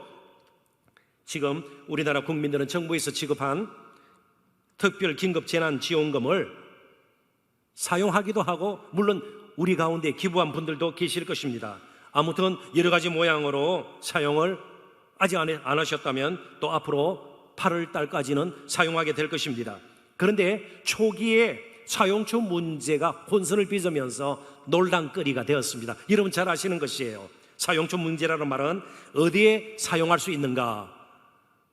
지금 우리나라 국민들은 정부에서 지급한 특별 긴급 재난 지원금을 사용하기도 하고, 물론 우리 가운데 기부한 분들도 계실 것입니다. 아무튼 여러 가지 모양으로 사용을 아직 안 하셨다면 또 앞으로 8월 달까지는 사용하게 될 것입니다. 그런데 초기에 사용처 문제가 혼선을 빚으면서 논란거리가 되었습니다. 여러분 잘 아시는 것이에요. 사용처 문제라는 말은 어디에 사용할 수 있는가,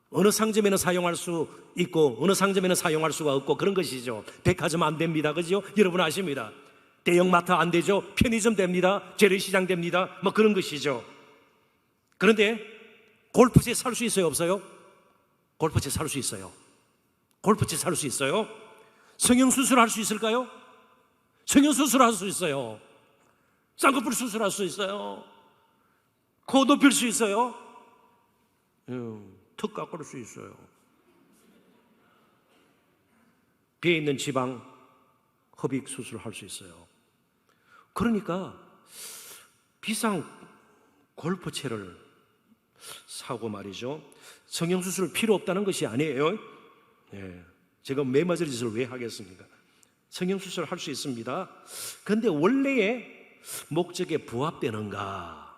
어느 상점에는 사용할 수 있고 어느 상점에는 사용할 수가 없고 그런 것이죠. 백화점 안 됩니다, 그죠? 여러분 아십니다. 대형마트 안 되죠. 편의점 됩니다. 재래시장 됩니다. 뭐 그런 것이죠. 그런데 골프채 살 수 있어요, 없어요? 골프채 살 수 있어요. 골프채 살 수 있어요. 성형수술 할 수 있을까요? 성형수술 할 수 있어요. 쌍꺼풀 수술할 수 있어요. 코 높일 수 있어요. 턱 깎을 수 있어요. 배에 있는 지방 흡입 수술을 할 수 있어요. 그러니까 비싼 골프채를 사고 말이죠, 성형수술 필요 없다는 것이 아니에요. 제가 매맞을 짓을 왜 하겠습니까? 성형수술 할 수 있습니다. 그런데 원래의 목적에 부합되는가?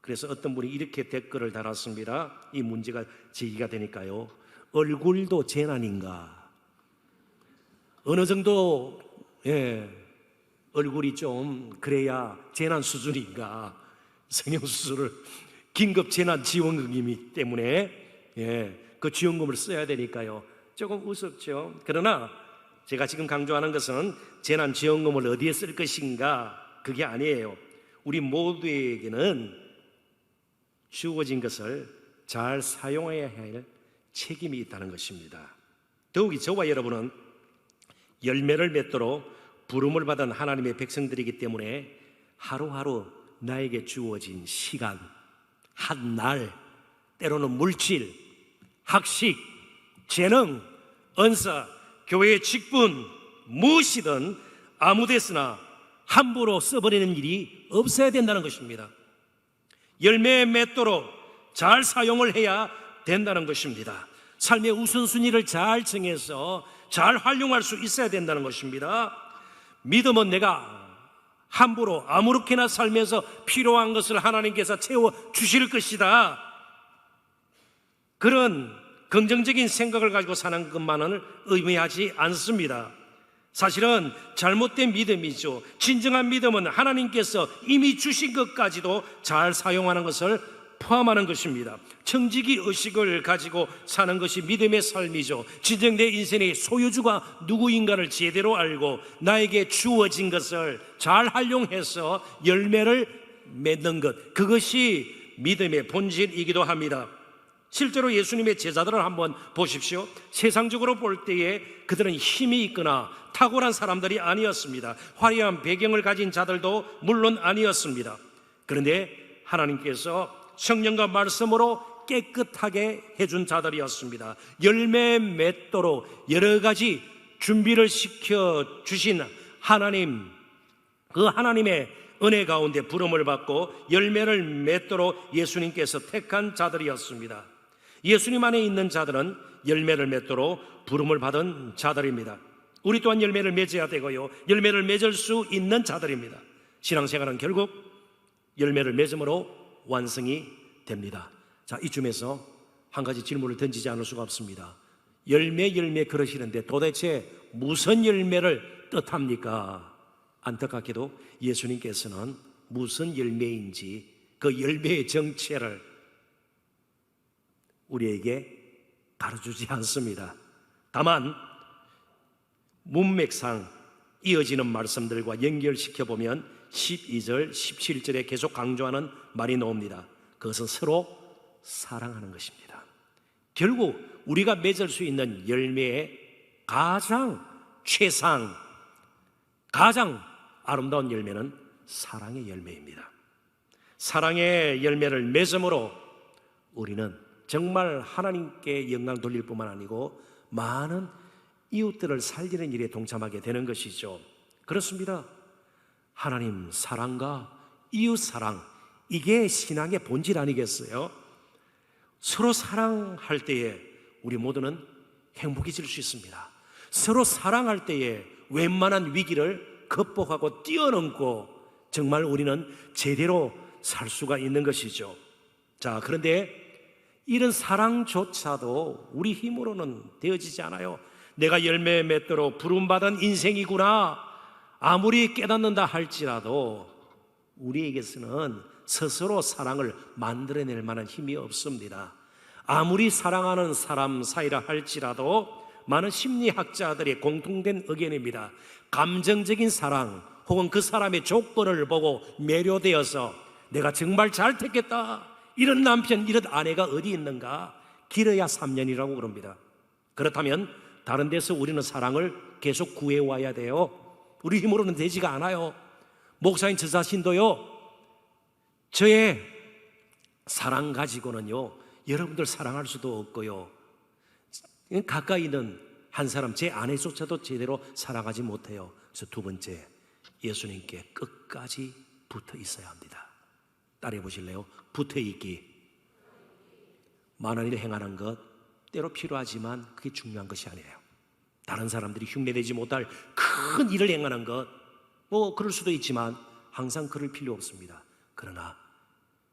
그래서 어떤 분이 이렇게 댓글을 달았습니다. 이 문제가 제기가 되니까요. 얼굴도 재난인가? 어느 정도 얼굴이 좀 그래야 재난 수준인가? 성형수술을 긴급 재난 지원금이기 때문에 그 지원금을 써야 되니까요. 조금 우습죠. 그러나 제가 지금 강조하는 것은 재난 지원금을 어디에 쓸 것인가, 그게 아니에요. 우리 모두에게는 주어진 것을 잘 사용해야 할 책임이 있다는 것입니다. 더욱이 저와 여러분은 열매를 맺도록 부름을 받은 하나님의 백성들이기 때문에 하루하루 나에게 주어진 시간, 한 날, 때로는 물질, 학식, 재능, 은사, 교회의 직분, 무엇이든 아무 데서나 함부로 써버리는 일이 없어야 된다는 것입니다. 열매 맺도록 잘 사용을 해야 된다는 것입니다. 삶의 우선순위를 잘 정해서 잘 활용할 수 있어야 된다는 것입니다. 믿음은 내가 함부로 아무렇게나 살면서 필요한 것을 하나님께서 채워주실 것이다, 그런 긍정적인 생각을 가지고 사는 것만을 의미하지 않습니다. 사실은 잘못된 믿음이죠. 진정한 믿음은 하나님께서 이미 주신 것까지도 잘 사용하는 것을 포함하는 것입니다. 청지기 의식을 가지고 사는 것이 믿음의 삶이죠. 진정 내 인생의 소유주가 누구인가를 제대로 알고 나에게 주어진 것을 잘 활용해서 열매를 맺는 것, 그것이 믿음의 본질이기도 합니다. 실제로 예수님의 제자들을 한번 보십시오. 세상적으로 볼 때에 그들은 힘이 있거나 탁월한 사람들이 아니었습니다. 화려한 배경을 가진 자들도 물론 아니었습니다. 그런데 하나님께서 성령과 말씀으로 깨끗하게 해준 자들이었습니다. 열매 맺도록 여러 가지 준비를 시켜주신 하나님, 그 하나님의 은혜 가운데 부름을 받고 열매를 맺도록 예수님께서 택한 자들이었습니다. 예수님 안에 있는 자들은 열매를 맺도록 부름을 받은 자들입니다. 우리 또한 열매를 맺어야 되고요, 열매를 맺을 수 있는 자들입니다. 신앙생활은 결국 열매를 맺음으로 완성이 됩니다. 자, 이쯤에서 한 가지 질문을 던지지 않을 수가 없습니다. 열매 그러시는데 도대체 무슨 열매를 뜻합니까? 안타깝게도 예수님께서는 무슨 열매인지 그 열매의 정체를 우리에게 가르쳐주지 않습니다. 다만 문맥상 이어지는 말씀들과 연결시켜보면 12절, 17절에 계속 강조하는 말이 나옵니다. 그것은 서로 사랑하는 것입니다. 결국 우리가 맺을 수 있는 열매의 가장 최상, 가장 아름다운 열매는 사랑의 열매입니다. 사랑의 열매를 맺음으로 우리는 정말 하나님께 영광 돌릴 뿐만 아니고 많은 이웃들을 살리는 일에 동참하게 되는 것이죠. 그렇습니다. 하나님 사랑과 이웃 사랑, 이게 신앙의 본질 아니겠어요? 서로 사랑할 때에 우리 모두는 행복해질 수 있습니다. 서로 사랑할 때에 웬만한 위기를 극복하고 뛰어넘고 정말 우리는 제대로 살 수가 있는 것이죠. 자, 그런데 이런 사랑조차도 우리 힘으로는 되어지지 않아요. 내가 열매 맺도록 부름받은 인생이구나 아무리 깨닫는다 할지라도 우리에게서는 스스로 사랑을 만들어낼 만한 힘이 없습니다. 아무리 사랑하는 사람 사이라 할지라도 많은 심리학자들의 공통된 의견입니다. 감정적인 사랑 혹은 그 사람의 조건을 보고 매료되어서 내가 정말 잘 택했다, 이런 남편 이런 아내가 어디 있는가, 길어야 3년이라고 그럽니다. 그렇다면 다른 데서 우리는 사랑을 계속 구해와야 돼요. 우리 힘으로는 되지가 않아요. 목사인 저 자신도요, 저의 사랑 가지고는요 여러분들 사랑할 수도 없고요, 가까이 있는 한 사람 제 아내조차도 제대로 사랑하지 못해요. 그래서 두 번째, 예수님께 끝까지 붙어 있어야 합니다. 따라해 보실래요? 붙어 있기. 많은 일을 행하는 것 때로 필요하지만 그게 중요한 것이 아니에요. 다른 사람들이 흉내내지 못할 큰 일을 행하는 것, 뭐 그럴 수도 있지만 항상 그럴 필요 없습니다. 그러나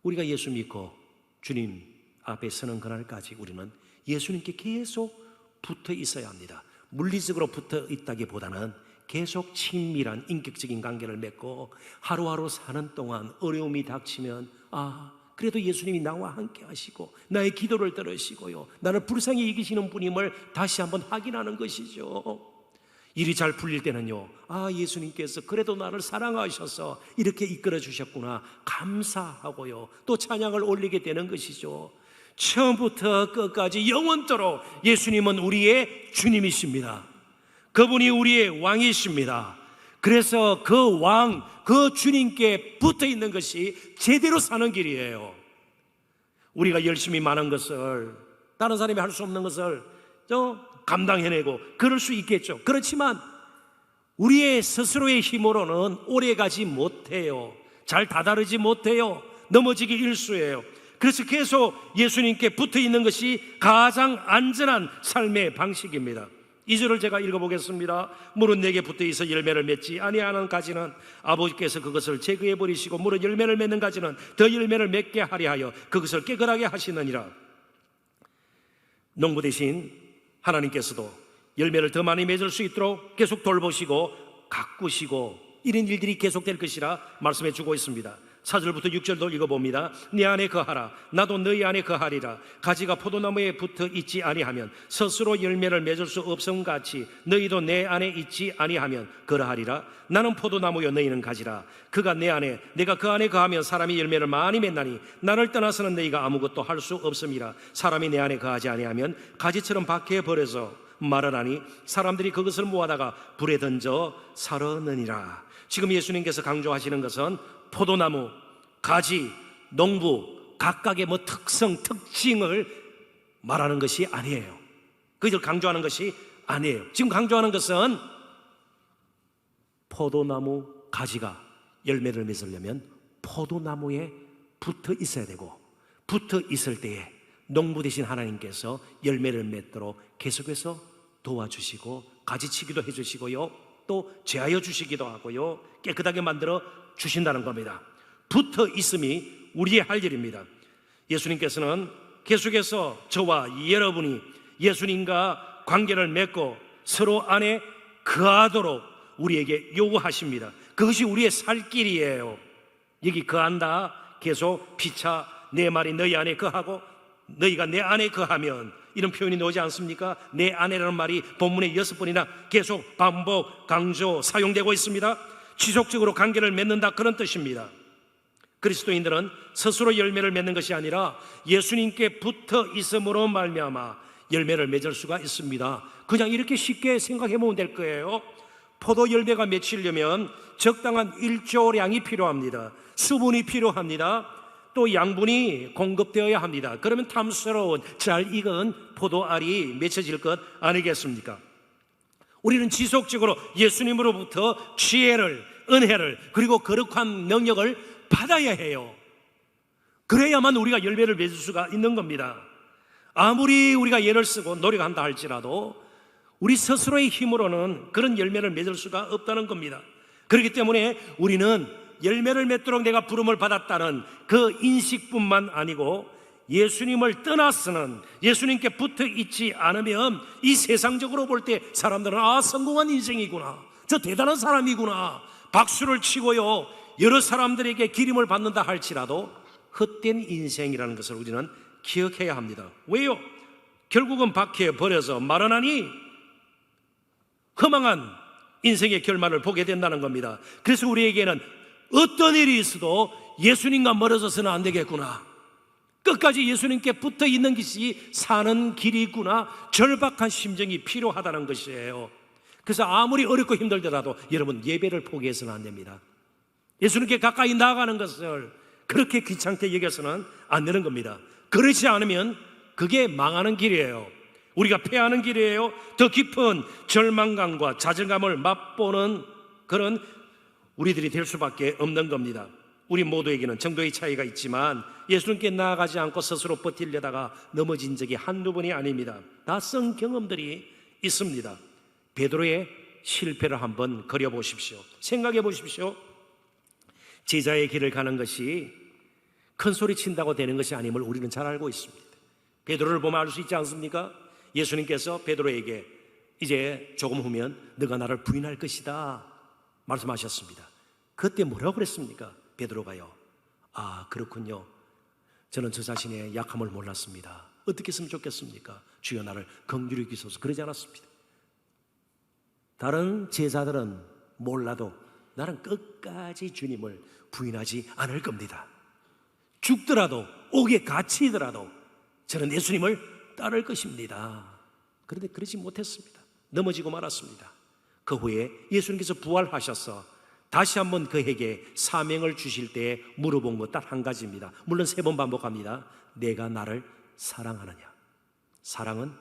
우리가 예수 믿고 주님 앞에 서는 그날까지 우리는 예수님께 계속 붙어 있어야 합니다. 물리적으로 붙어 있다기보다는 계속 친밀한 인격적인 관계를 맺고 하루하루 사는 동안 어려움이 닥치면 그래도 예수님이 나와 함께 하시고 나의 기도를 들으시고요, 나를 불쌍히 여기시는 분임을 다시 한번 확인하는 것이죠. 일이 잘 풀릴 때는요, 예수님께서 그래도 나를 사랑하셔서 이렇게 이끌어 주셨구나 감사하고요, 또 찬양을 올리게 되는 것이죠. 처음부터 끝까지 영원토록 예수님은 우리의 주님이십니다. 그분이 우리의 왕이십니다. 그래서 그 왕, 그 주님께 붙어 있는 것이 제대로 사는 길이에요. 우리가 열심히 많은 것을, 다른 사람이 할 수 없는 것을 감당해내고 그럴 수 있겠죠. 그렇지만 우리의 스스로의 힘으로는 오래가지 못해요. 잘 다다르지 못해요. 넘어지기 일쑤예요. 그래서 계속 예수님께 붙어 있는 것이 가장 안전한 삶의 방식입니다. 2절을 제가 읽어보겠습니다. 무릇 내게 붙어 있어 열매를 맺지 아니하는 가지는 아버지께서 그것을 제거해 버리시고 무릇 열매를 맺는 가지는 더 열매를 맺게 하려 하여 그것을 깨끗하게 하시느니라. 농부 대신 하나님께서도 열매를 더 많이 맺을 수 있도록 계속 돌보시고 가꾸시고 이런 일들이 계속될 것이라 말씀해 주고 있습니다. 4절부터 6절도 읽어봅니다. 네 안에 거하라. 나도 너희 안에 거하리라. 가지가 포도나무에 붙어 있지 아니하면 스스로 열매를 맺을 수 없음 같이 너희도 내 안에 있지 아니하면 그러하리라. 나는 포도나무요 너희는 가지라. 그가 내 안에 내가 그 안에 거하면 사람이 열매를 많이 맺나니 나를 떠나서는 너희가 아무것도 할 수 없음이라. 사람이 내 안에 거하지 아니하면 가지처럼 밖에 버려서 마르나니 사람들이 그것을 모아다가 불에 던져 사르느니라. 지금 예수님께서 강조하시는 것은 포도나무, 가지, 농부 각각의 특성, 특징을 말하는 것이 아니에요. 그걸 강조하는 것이 아니에요. 지금 강조하는 것은 포도나무 가지가 열매를 맺으려면 포도나무에 붙어 있어야 되고, 붙어 있을 때에 농부 되신 하나님께서 열매를 맺도록 계속해서 도와주시고 가지치기도 해주시고요, 또 제하여 주시기도 하고요, 깨끗하게 만들어 주신다는 겁니다. 붙어 있음이 우리의 할 일입니다. 예수님께서는 계속해서 저와 여러분이 예수님과 관계를 맺고 서로 안에 거하도록 우리에게 요구하십니다. 그것이 우리의 살 길이에요. 여기 거한다, 계속 피차 내 말이 너희 안에 거하고 너희가 내 안에 거하면, 이런 표현이 나오지 않습니까? 내 안에라는 말이 본문에 6번이나 계속 반복, 강조, 사용되고 있습니다. 지속적으로 관계를 맺는다, 그런 뜻입니다. 그리스도인들은 스스로 열매를 맺는 것이 아니라 예수님께 붙어 있음으로 말미암아 열매를 맺을 수가 있습니다. 그냥 이렇게 쉽게 생각해 보면 될 거예요. 포도 열매가 맺히려면 적당한 일조량이 필요합니다. 수분이 필요합니다. 또 양분이 공급되어야 합니다. 그러면 탐스러운 잘 익은 포도알이 맺혀질 것 아니겠습니까? 우리는 지속적으로 예수님으로부터 지혜를, 은혜를, 그리고 거룩한 능력을 받아야 해요. 그래야만 우리가 열매를 맺을 수가 있는 겁니다. 아무리 우리가 애를 쓰고 노력한다 할지라도 우리 스스로의 힘으로는 그런 열매를 맺을 수가 없다는 겁니다. 그렇기 때문에 우리는 열매를 맺도록 내가 부름을 받았다는 그 인식뿐만 아니고, 예수님을 떠나서는, 예수님께 붙어 있지 않으면 이 세상적으로 볼 때 사람들은 성공한 인생이구나, 저 대단한 사람이구나, 박수를 치고요, 여러 사람들에게 기림을 받는다 할지라도 헛된 인생이라는 것을 우리는 기억해야 합니다. 왜요? 결국은 박해 버려서 마르나니 허망한 인생의 결말을 보게 된다는 겁니다. 그래서 우리에게는 어떤 일이 있어도 예수님과 멀어져서는 안 되겠구나, 끝까지 예수님께 붙어 있는 것이 사는 길이구나, 절박한 심정이 필요하다는 것이에요. 그래서 아무리 어렵고 힘들더라도 여러분, 예배를 포기해서는 안 됩니다. 예수님께 가까이 나아가는 것을 그렇게 귀찮게 여겨서는 안 되는 겁니다. 그렇지 않으면 그게 망하는 길이에요. 우리가 패하는 길이에요. 더 깊은 절망감과 좌절감을 맛보는 그런 우리들이 될 수밖에 없는 겁니다. 우리 모두에게는 정도의 차이가 있지만 예수님께 나아가지 않고 스스로 버티려다가 넘어진 적이 한두 번이 아닙니다. 낯선 경험들이 있습니다. 베드로의 실패를 한번 그려보십시오. 생각해 보십시오. 제자의 길을 가는 것이 큰 소리 친다고 되는 것이 아님을 우리는 잘 알고 있습니다. 베드로를 보면 알 수 있지 않습니까? 예수님께서 베드로에게 이제 조금 후면 너가 나를 부인할 것이다 말씀하셨습니다. 그때 뭐라고 그랬습니까? 베드로가요, 그렇군요, 저는 저 자신의 약함을 몰랐습니다. 어떻게 했으면 좋겠습니까? 주여 나를 긍휼히 여기소서, 그러지 않았습니다. 다른 제자들은 몰라도 나는 끝까지 주님을 부인하지 않을 겁니다. 죽더라도, 옥에 갇히더라도 저는 예수님을 따를 것입니다. 그런데 그러지 못했습니다. 넘어지고 말았습니다. 그 후에 예수님께서 부활하셔서 다시 한번 그에게 사명을 주실 때 물어본 것 딱 한 가지입니다. 물론 3번 반복합니다. 내가 나를 사랑하느냐? 사랑은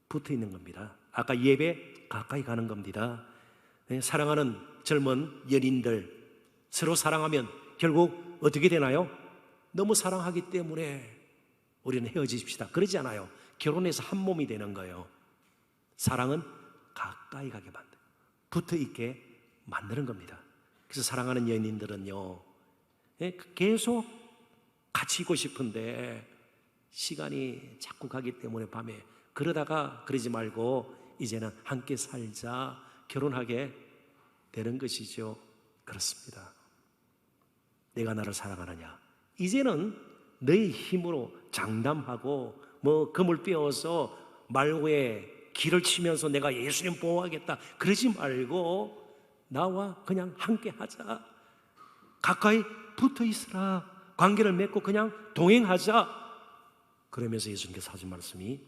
붙어 있는 겁니다. 아까 예배 가까이 가는 겁니다. 사랑하는 젊은 연인들, 서로 사랑하면 결국 어떻게 되나요? 너무 사랑하기 때문에 우리는 헤어지십시다, 그러지 않아요. 결혼해서 한 몸이 되는 거예요. 사랑은 가까이 가게 만들어요. 붙어 있게 만드는 겁니다. 그래서 사랑하는 연인들은요, 계속 같이 있고 싶은데 시간이 자꾸 가기 때문에 밤에 그러다가 그러지 말고 이제는 함께 살자, 결혼하게 되는 것이죠. 그렇습니다. 내가 나를 사랑하느냐? 이제는 너의 힘으로 장담하고 뭐 금을 빼어서 말고에 길을 치면서 내가 예수님 보호하겠다 그러지 말고 나와 그냥 함께 하자. 가까이 붙어 있으라. 관계를 맺고 그냥 동행하자. 그러면서 예수님께서 하신 말씀이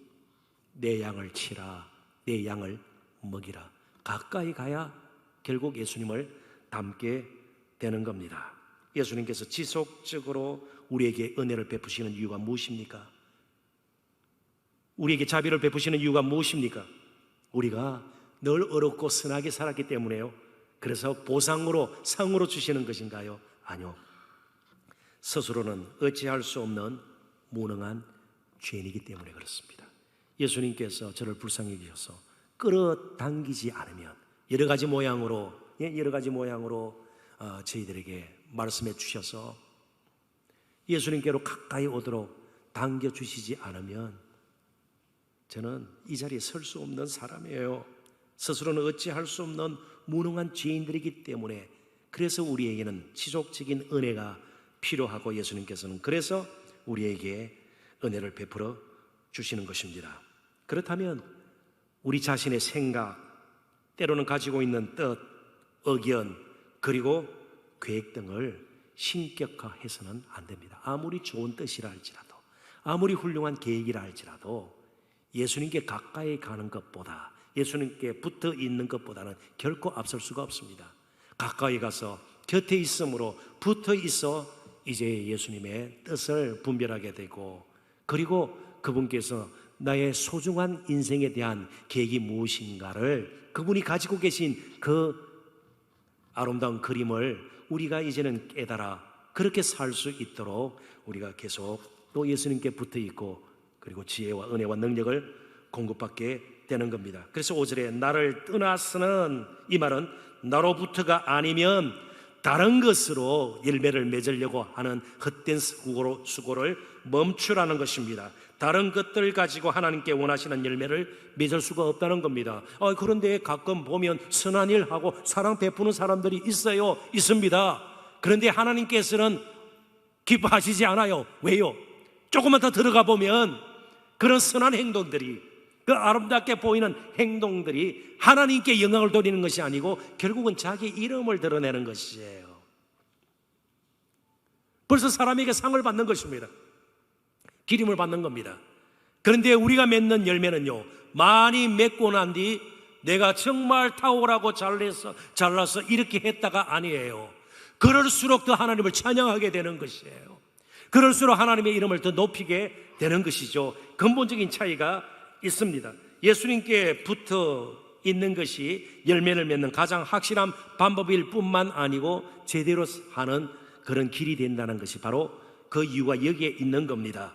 내 양을 치라, 내 양을 먹이라. 가까이 가야 결국 예수님을 닮게 되는 겁니다. 예수님께서 지속적으로 우리에게 은혜를 베푸시는 이유가 무엇입니까? 우리에게 자비를 베푸시는 이유가 무엇입니까? 우리가 늘 어렵고 선하게 살았기 때문에요. 그래서 보상으로 상으로 주시는 것인가요? 아니요. 스스로는 어찌할 수 없는 무능한 죄인이기 때문에 그렇습니다. 예수님께서 저를 불쌍히 여기셔서 끌어당기지 않으면 여러 가지 모양으로 저희들에게 말씀해 주셔서 예수님께로 가까이 오도록 당겨주시지 않으면 저는 이 자리에 설 수 없는 사람이에요. 스스로는 어찌할 수 없는 무능한 죄인들이기 때문에 그래서 우리에게는 지속적인 은혜가 필요하고 예수님께서는 그래서 우리에게 은혜를 베풀어 주시는 것입니다. 그렇다면 우리 자신의 생각, 때로는 가지고 있는 뜻, 의견, 그리고 계획 등을 신격화해서는 안 됩니다. 아무리 좋은 뜻이라 할지라도, 아무리 훌륭한 계획이라 할지라도 예수님께 가까이 가는 것보다, 예수님께 붙어 있는 것보다는 결코 앞설 수가 없습니다. 가까이 가서 곁에 있으므로 붙어 있어 이제 예수님의 뜻을 분별하게 되고, 그리고 그분께서 나의 소중한 인생에 대한 계획이 무엇인가를 그분이 가지고 계신 그 아름다운 그림을 우리가 이제는 깨달아 그렇게 살 수 있도록 우리가 계속 또 예수님께 붙어 있고 그리고 지혜와 은혜와 능력을 공급받게 되는 겁니다. 그래서 5절에 나를 떠나서는, 이 말은 나로부터가 아니면 다른 것으로 열매를 맺으려고 하는 헛된 수고를 멈추라는 것입니다. 다른 것들 가지고 하나님께 원하시는 열매를 맺을 수가 없다는 겁니다. 그런데 가끔 보면 선한 일하고 사랑 베푸는 사람들이 있어요. 있습니다. 그런데 하나님께서는 기뻐하시지 않아요. 왜요? 조금만 더 들어가 보면 그런 선한 행동들이, 그 아름답게 보이는 행동들이 하나님께 영광을 돌리는 것이 아니고 결국은 자기 이름을 드러내는 것이에요. 벌써 사람에게 상을 받는 것입니다. 기림을 받는 겁니다. 그런데 우리가 맺는 열매는요, 많이 맺고 난 뒤 내가 정말 탁월하고 잘나서 이렇게 했다가 아니에요. 그럴수록 더 하나님을 찬양하게 되는 것이에요. 그럴수록 하나님의 이름을 더 높이게 되는 것이죠. 근본적인 차이가 있습니다. 예수님께 붙어 있는 것이 열매를 맺는 가장 확실한 방법일 뿐만 아니고 제대로 하는 그런 길이 된다는 것이 바로 그 이유가 여기에 있는 겁니다.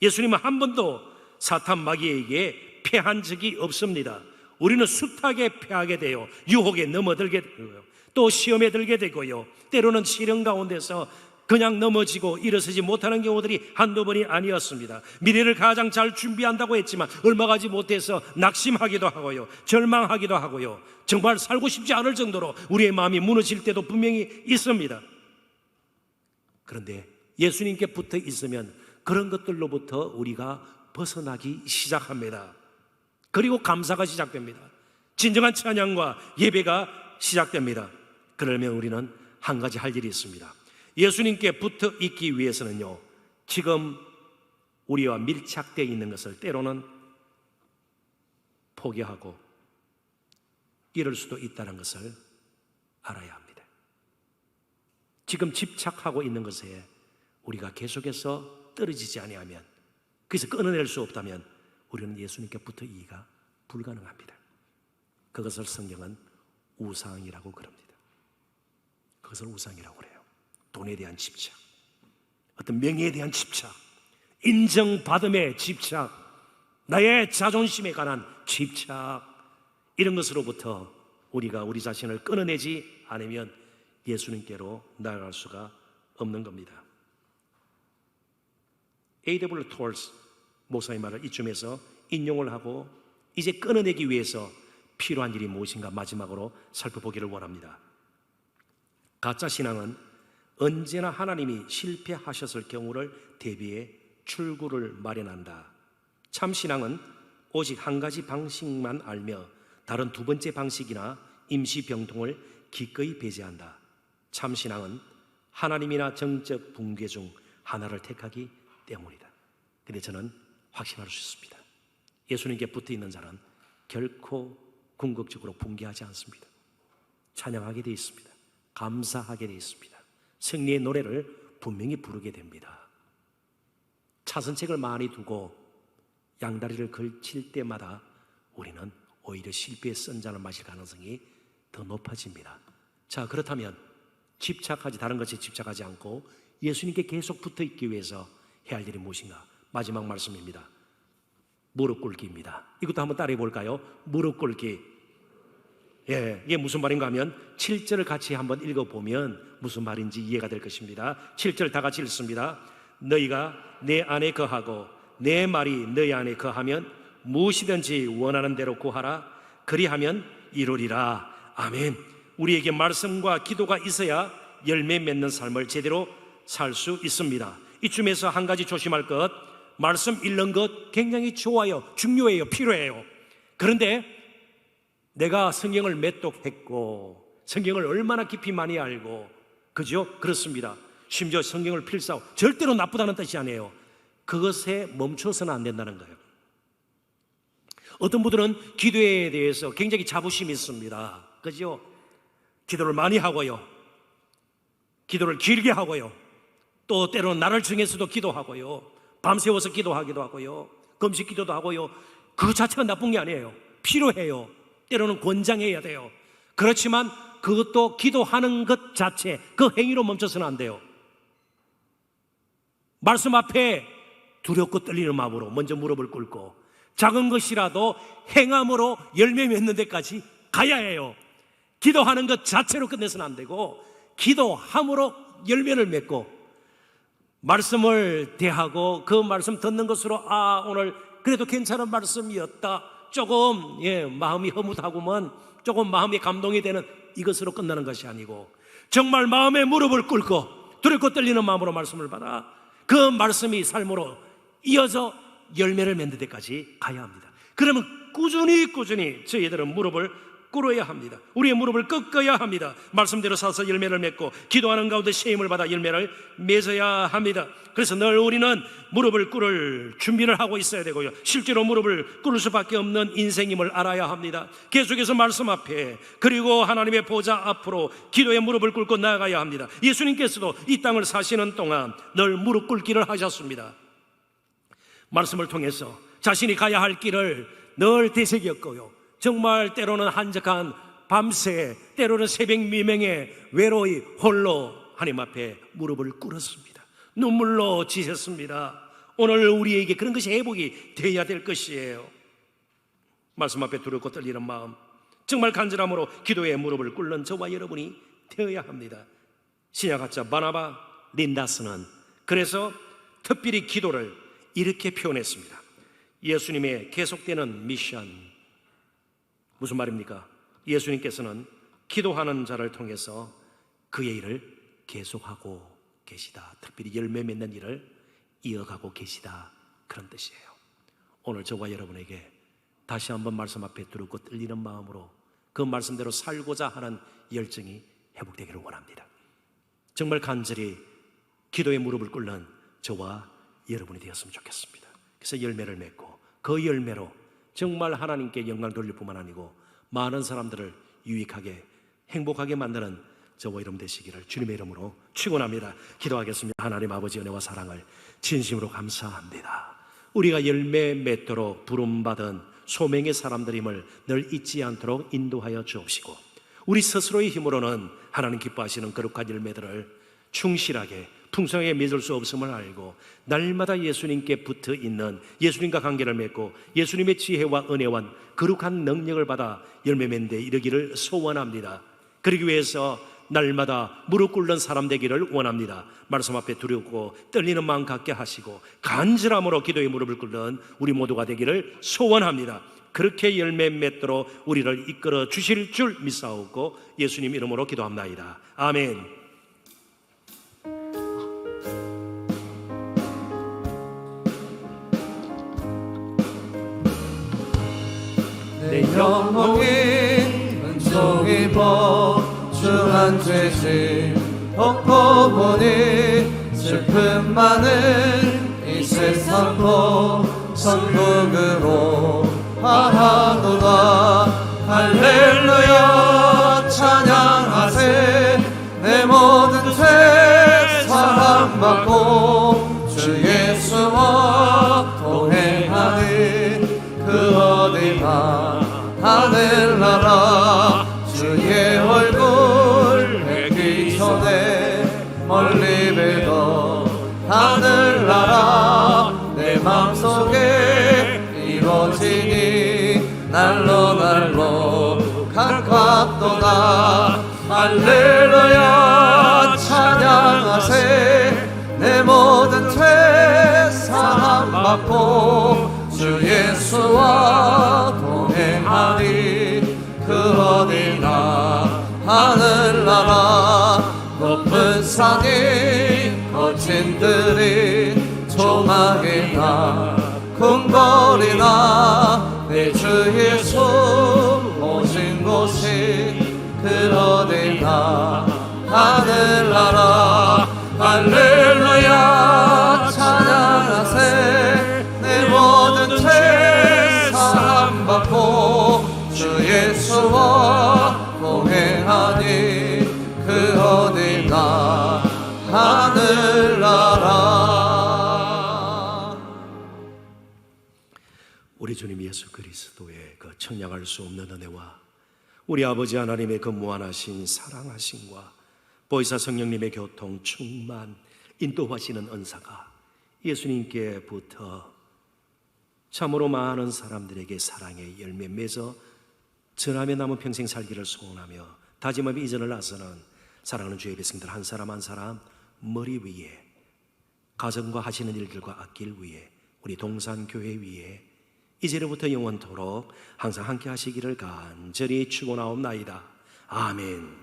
예수님은 한 번도 사탄 마귀에게 패한 적이 없습니다. 우리는 숱하게 패하게 돼요. 유혹에 넘어들게 되고요, 또 시험에 들게 되고요, 때로는 시련 가운데서 그냥 넘어지고 일어서지 못하는 경우들이 한두 번이 아니었습니다. 미래를 가장 잘 준비한다고 했지만 얼마 가지 못해서 낙심하기도 하고요, 절망하기도 하고요, 정말 살고 싶지 않을 정도로 우리의 마음이 무너질 때도 분명히 있습니다. 그런데 예수님께 붙어 있으면 그런 것들로부터 우리가 벗어나기 시작합니다. 그리고 감사가 시작됩니다. 진정한 찬양과 예배가 시작됩니다. 그러면 우리는 한 가지 할 일이 있습니다. 예수님께 붙어 있기 위해서는요, 지금 우리와 밀착되어 있는 것을 때로는 포기하고 이럴 수도 있다는 것을 알아야 합니다. 지금 집착하고 있는 것에 우리가 계속해서 떨어지지 아니하면, 그래서 끊어낼 수 없다면 우리는 예수님께 붙어 있기가 불가능합니다. 그것을 성경은 우상이라고 그럽니다. 그것을 우상이라고 그래요. 돈에 대한 집착, 어떤 명예에 대한 집착, 인정받음에 집착, 나의 자존심에 관한 집착, 이런 것으로부터 우리가 우리 자신을 끊어내지 않으면 예수님께로 나아갈 수가 없는 겁니다. A.W. 톨스 목사의 말을 이쯤에서 인용을 하고 이제 끊어내기 위해서 필요한 일이 무엇인가 마지막으로 살펴보기를 원합니다. 가짜 신앙은 언제나 하나님이 실패하셨을 경우를 대비해 출구를 마련한다. 참신앙은 오직 한 가지 방식만 알며 다른 두 번째 방식이나 임시병통을 기꺼이 배제한다. 참신앙은 하나님이나 정적 붕괴 중 하나를 택하기 때문이다. 근데 저는 확신할 수 있습니다. 예수님께 붙어 있는 자는 결코 궁극적으로 붕괴하지 않습니다. 찬양하게 되어 있습니다. 감사하게 되어 있습니다. 승리의 노래를 분명히 부르게 됩니다. 차선책을 많이 두고 양다리를 걸칠 때마다 우리는 오히려 실패의 썬잔을 마실 가능성이 더 높아집니다. 자, 그렇다면 다른 것에 집착하지 않고 예수님께 계속 붙어 있기 위해서 해야 할 일이 무엇인가? 마지막 말씀입니다. 무릎 꿇기입니다. 이것도 한번 따라해 볼까요? 무릎 꿇기. 이게 무슨 말인가 하면 7절을 같이 한번 읽어보면 무슨 말인지 이해가 될 것입니다. 7절 다 같이 읽습니다. 너희가 내 안에 거하고 내 말이 너희 안에 거하면 무엇이든지 원하는 대로 구하라. 그리하면 이루리라. 아멘. 우리에게 말씀과 기도가 있어야 열매 맺는 삶을 제대로 살 수 있습니다. 이쯤에서 한 가지 조심할 것, 말씀 읽는 것 굉장히 좋아요, 중요해요, 필요해요. 그런데 내가 성경을 몇 독 했고 성경을 얼마나 깊이 많이 알고, 그죠? 그렇습니다. 심지어 성경을 필사하고, 절대로 나쁘다는 뜻이 아니에요. 그것에 멈춰서는 안 된다는 거예요. 어떤 분들은 기도에 대해서 굉장히 자부심이 있습니다. 그죠? 기도를 많이 하고요, 기도를 길게 하고요, 또 때로는 나를 정해서도 기도하고요, 밤새워서 기도하기도 하고요, 금식 기도도 하고요. 그 자체가 나쁜 게 아니에요. 필요해요. 때로는 권장해야 돼요. 그렇지만 그것도 기도하는 것 자체, 그 행위로 멈춰서는 안 돼요. 말씀 앞에 두렵고 떨리는 마음으로 먼저 무릎을 꿇고 작은 것이라도 행함으로 열매 맺는 데까지 가야 해요. 기도하는 것 자체로 끝내서는 안 되고, 기도함으로 열매를 맺고 말씀을 대하고 그 말씀 듣는 것으로 오늘 그래도 괜찮은 말씀이었다, 조금 마음이 허무하구먼, 조금 마음이 감동이 되는, 이것으로 끝나는 것이 아니고 정말 마음에 무릎을 꿇고 두렵고 떨리는 마음으로 말씀을 받아 그 말씀이 삶으로 이어서 열매를 맺는 데까지 가야 합니다. 그러면 꾸준히 저희들은 무릎을 꿇어야 합니다. 우리의 무릎을 꺾어야 합니다. 말씀대로 사서 열매를 맺고 기도하는 가운데 시험을 받아 열매를 맺어야 합니다. 그래서 늘 우리는 무릎을 꿇을 준비를 하고 있어야 되고요, 실제로 무릎을 꿇을 수밖에 없는 인생임을 알아야 합니다. 계속해서 말씀 앞에, 그리고 하나님의 보좌 앞으로 기도의 무릎을 꿇고 나아가야 합니다. 예수님께서도 이 땅을 사시는 동안 늘 무릎 꿇기를 하셨습니다. 말씀을 통해서 자신이 가야 할 길을 늘 되새겼고요, 정말 때로는 한적한 밤새, 때로는 새벽 미명에 외로이 홀로 하나님 앞에 무릎을 꿇었습니다. 눈물로 지셨습니다. 오늘 우리에게 그런 것이 회복이 되어야 될 것이에요. 말씀 앞에 두렵고 떨리는 마음, 정말 간절함으로 기도에 무릎을 꿇는 저와 여러분이 되어야 합니다. 신약학자 바나바 린다스는 그래서 특별히 기도를 이렇게 표현했습니다. 예수님의 계속되는 미션. 무슨 말입니까? 예수님께서는 기도하는 자를 통해서 그의 일을 계속하고 계시다. 특별히 열매 맺는 일을 이어가고 계시다, 그런 뜻이에요. 오늘 저와 여러분에게 다시 한번 말씀 앞에 두렵고 떨리는 마음으로 그 말씀대로 살고자 하는 열정이 회복되기를 원합니다. 정말 간절히 기도의 무릎을 꿇는 저와 여러분이 되었으면 좋겠습니다. 그래서 열매를 맺고 그 열매로 정말 하나님께 영광 돌릴 뿐만 아니고 많은 사람들을 유익하게 행복하게 만드는 저와 여러분 되시기를 주님의 이름으로 축원합니다. 기도하겠습니다. 하나님 아버지 은혜와 사랑을 진심으로 감사합니다. 우리가 열매 맺도록 부름받은 소명의 사람들임을 늘 잊지 않도록 인도하여 주옵시고, 우리 스스로의 힘으로는 하나님 기뻐하시는 거룩한 열매들을 충실하게 풍성하게 맺을 수 없음을 알고 날마다 예수님께 붙어 있는, 예수님과 관계를 맺고 예수님의 지혜와 은혜와 거룩한 능력을 받아 열매 맺는 데 이르기를 소원합니다. 그러기 위해서 날마다 무릎 꿇는 사람 되기를 원합니다. 말씀 앞에 두렵고 떨리는 마음 갖게 하시고 간절함으로 기도의 무릎을 꿇는 우리 모두가 되기를 소원합니다. 그렇게 열매 맺도록 우리를 이끌어 주실 줄 믿사오고 예수님 이름으로 기도합나이다. 아멘. 내 영혼이 은총이 보충한 죄짐 덮고 보니 슬픔 많은 이 세상 천국으로 바라보다 할렐루야 찬양하세 내 모든 죄 사함받고 주 예수와 동행하니 그 어디나 하늘나라 주의 얼굴 뵙기 전에 멀리 뵈던 하늘나라 내 맘속에 이루어지니 날로 가깝도다 할렐루야 찬양하세 내 모든 죄 사함받고 주 예수와 동행하니 그 어디나 하늘나라 높은 산이 거친 들이 조망이나 궁궐이나 내 주 예수 오신 곳이 그 어디나 하늘나라 할렐루야 찬양하세 내 모든 죄 사함받고 주 예수와 동행하니 그 어디나 하늘나라. 우리 주님 예수 그리스도의 그 청량할 수 없는 은혜와 우리 아버지 하나님의 그 무한하신 사랑하심과 보혜사 성령님의 교통 충만 인도하시는 은사가 예수님께부터 참으로 많은 사람들에게 사랑의 열매 맺어 전하며 남은 평생 살기를 소원하며 다짐하며 이전을 나서는 사랑하는 주의 백성들 한 사람 한 사람 머리 위에 가정과 하시는 일들과 앞길 위에 우리 동산교회 위에 이제로부터 영원토록 항상 함께 하시기를 간절히 축원하옵나이다. 아멘.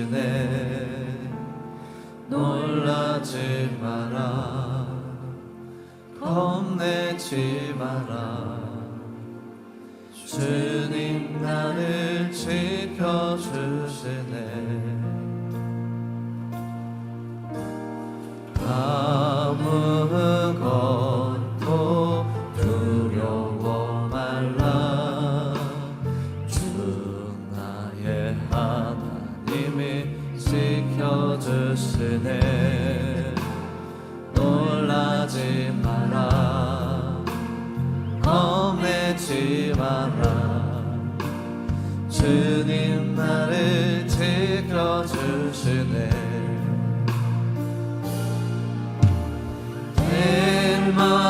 지켜주시네 놀라지 마라 겁내지 마라 주님 나를 지켜주시네 아무것도 두려워 말라 주 나의 하나님이 지켜주시네 놀라지 마라 겁내지 마라 주님 나를 지켜주시네 내 맘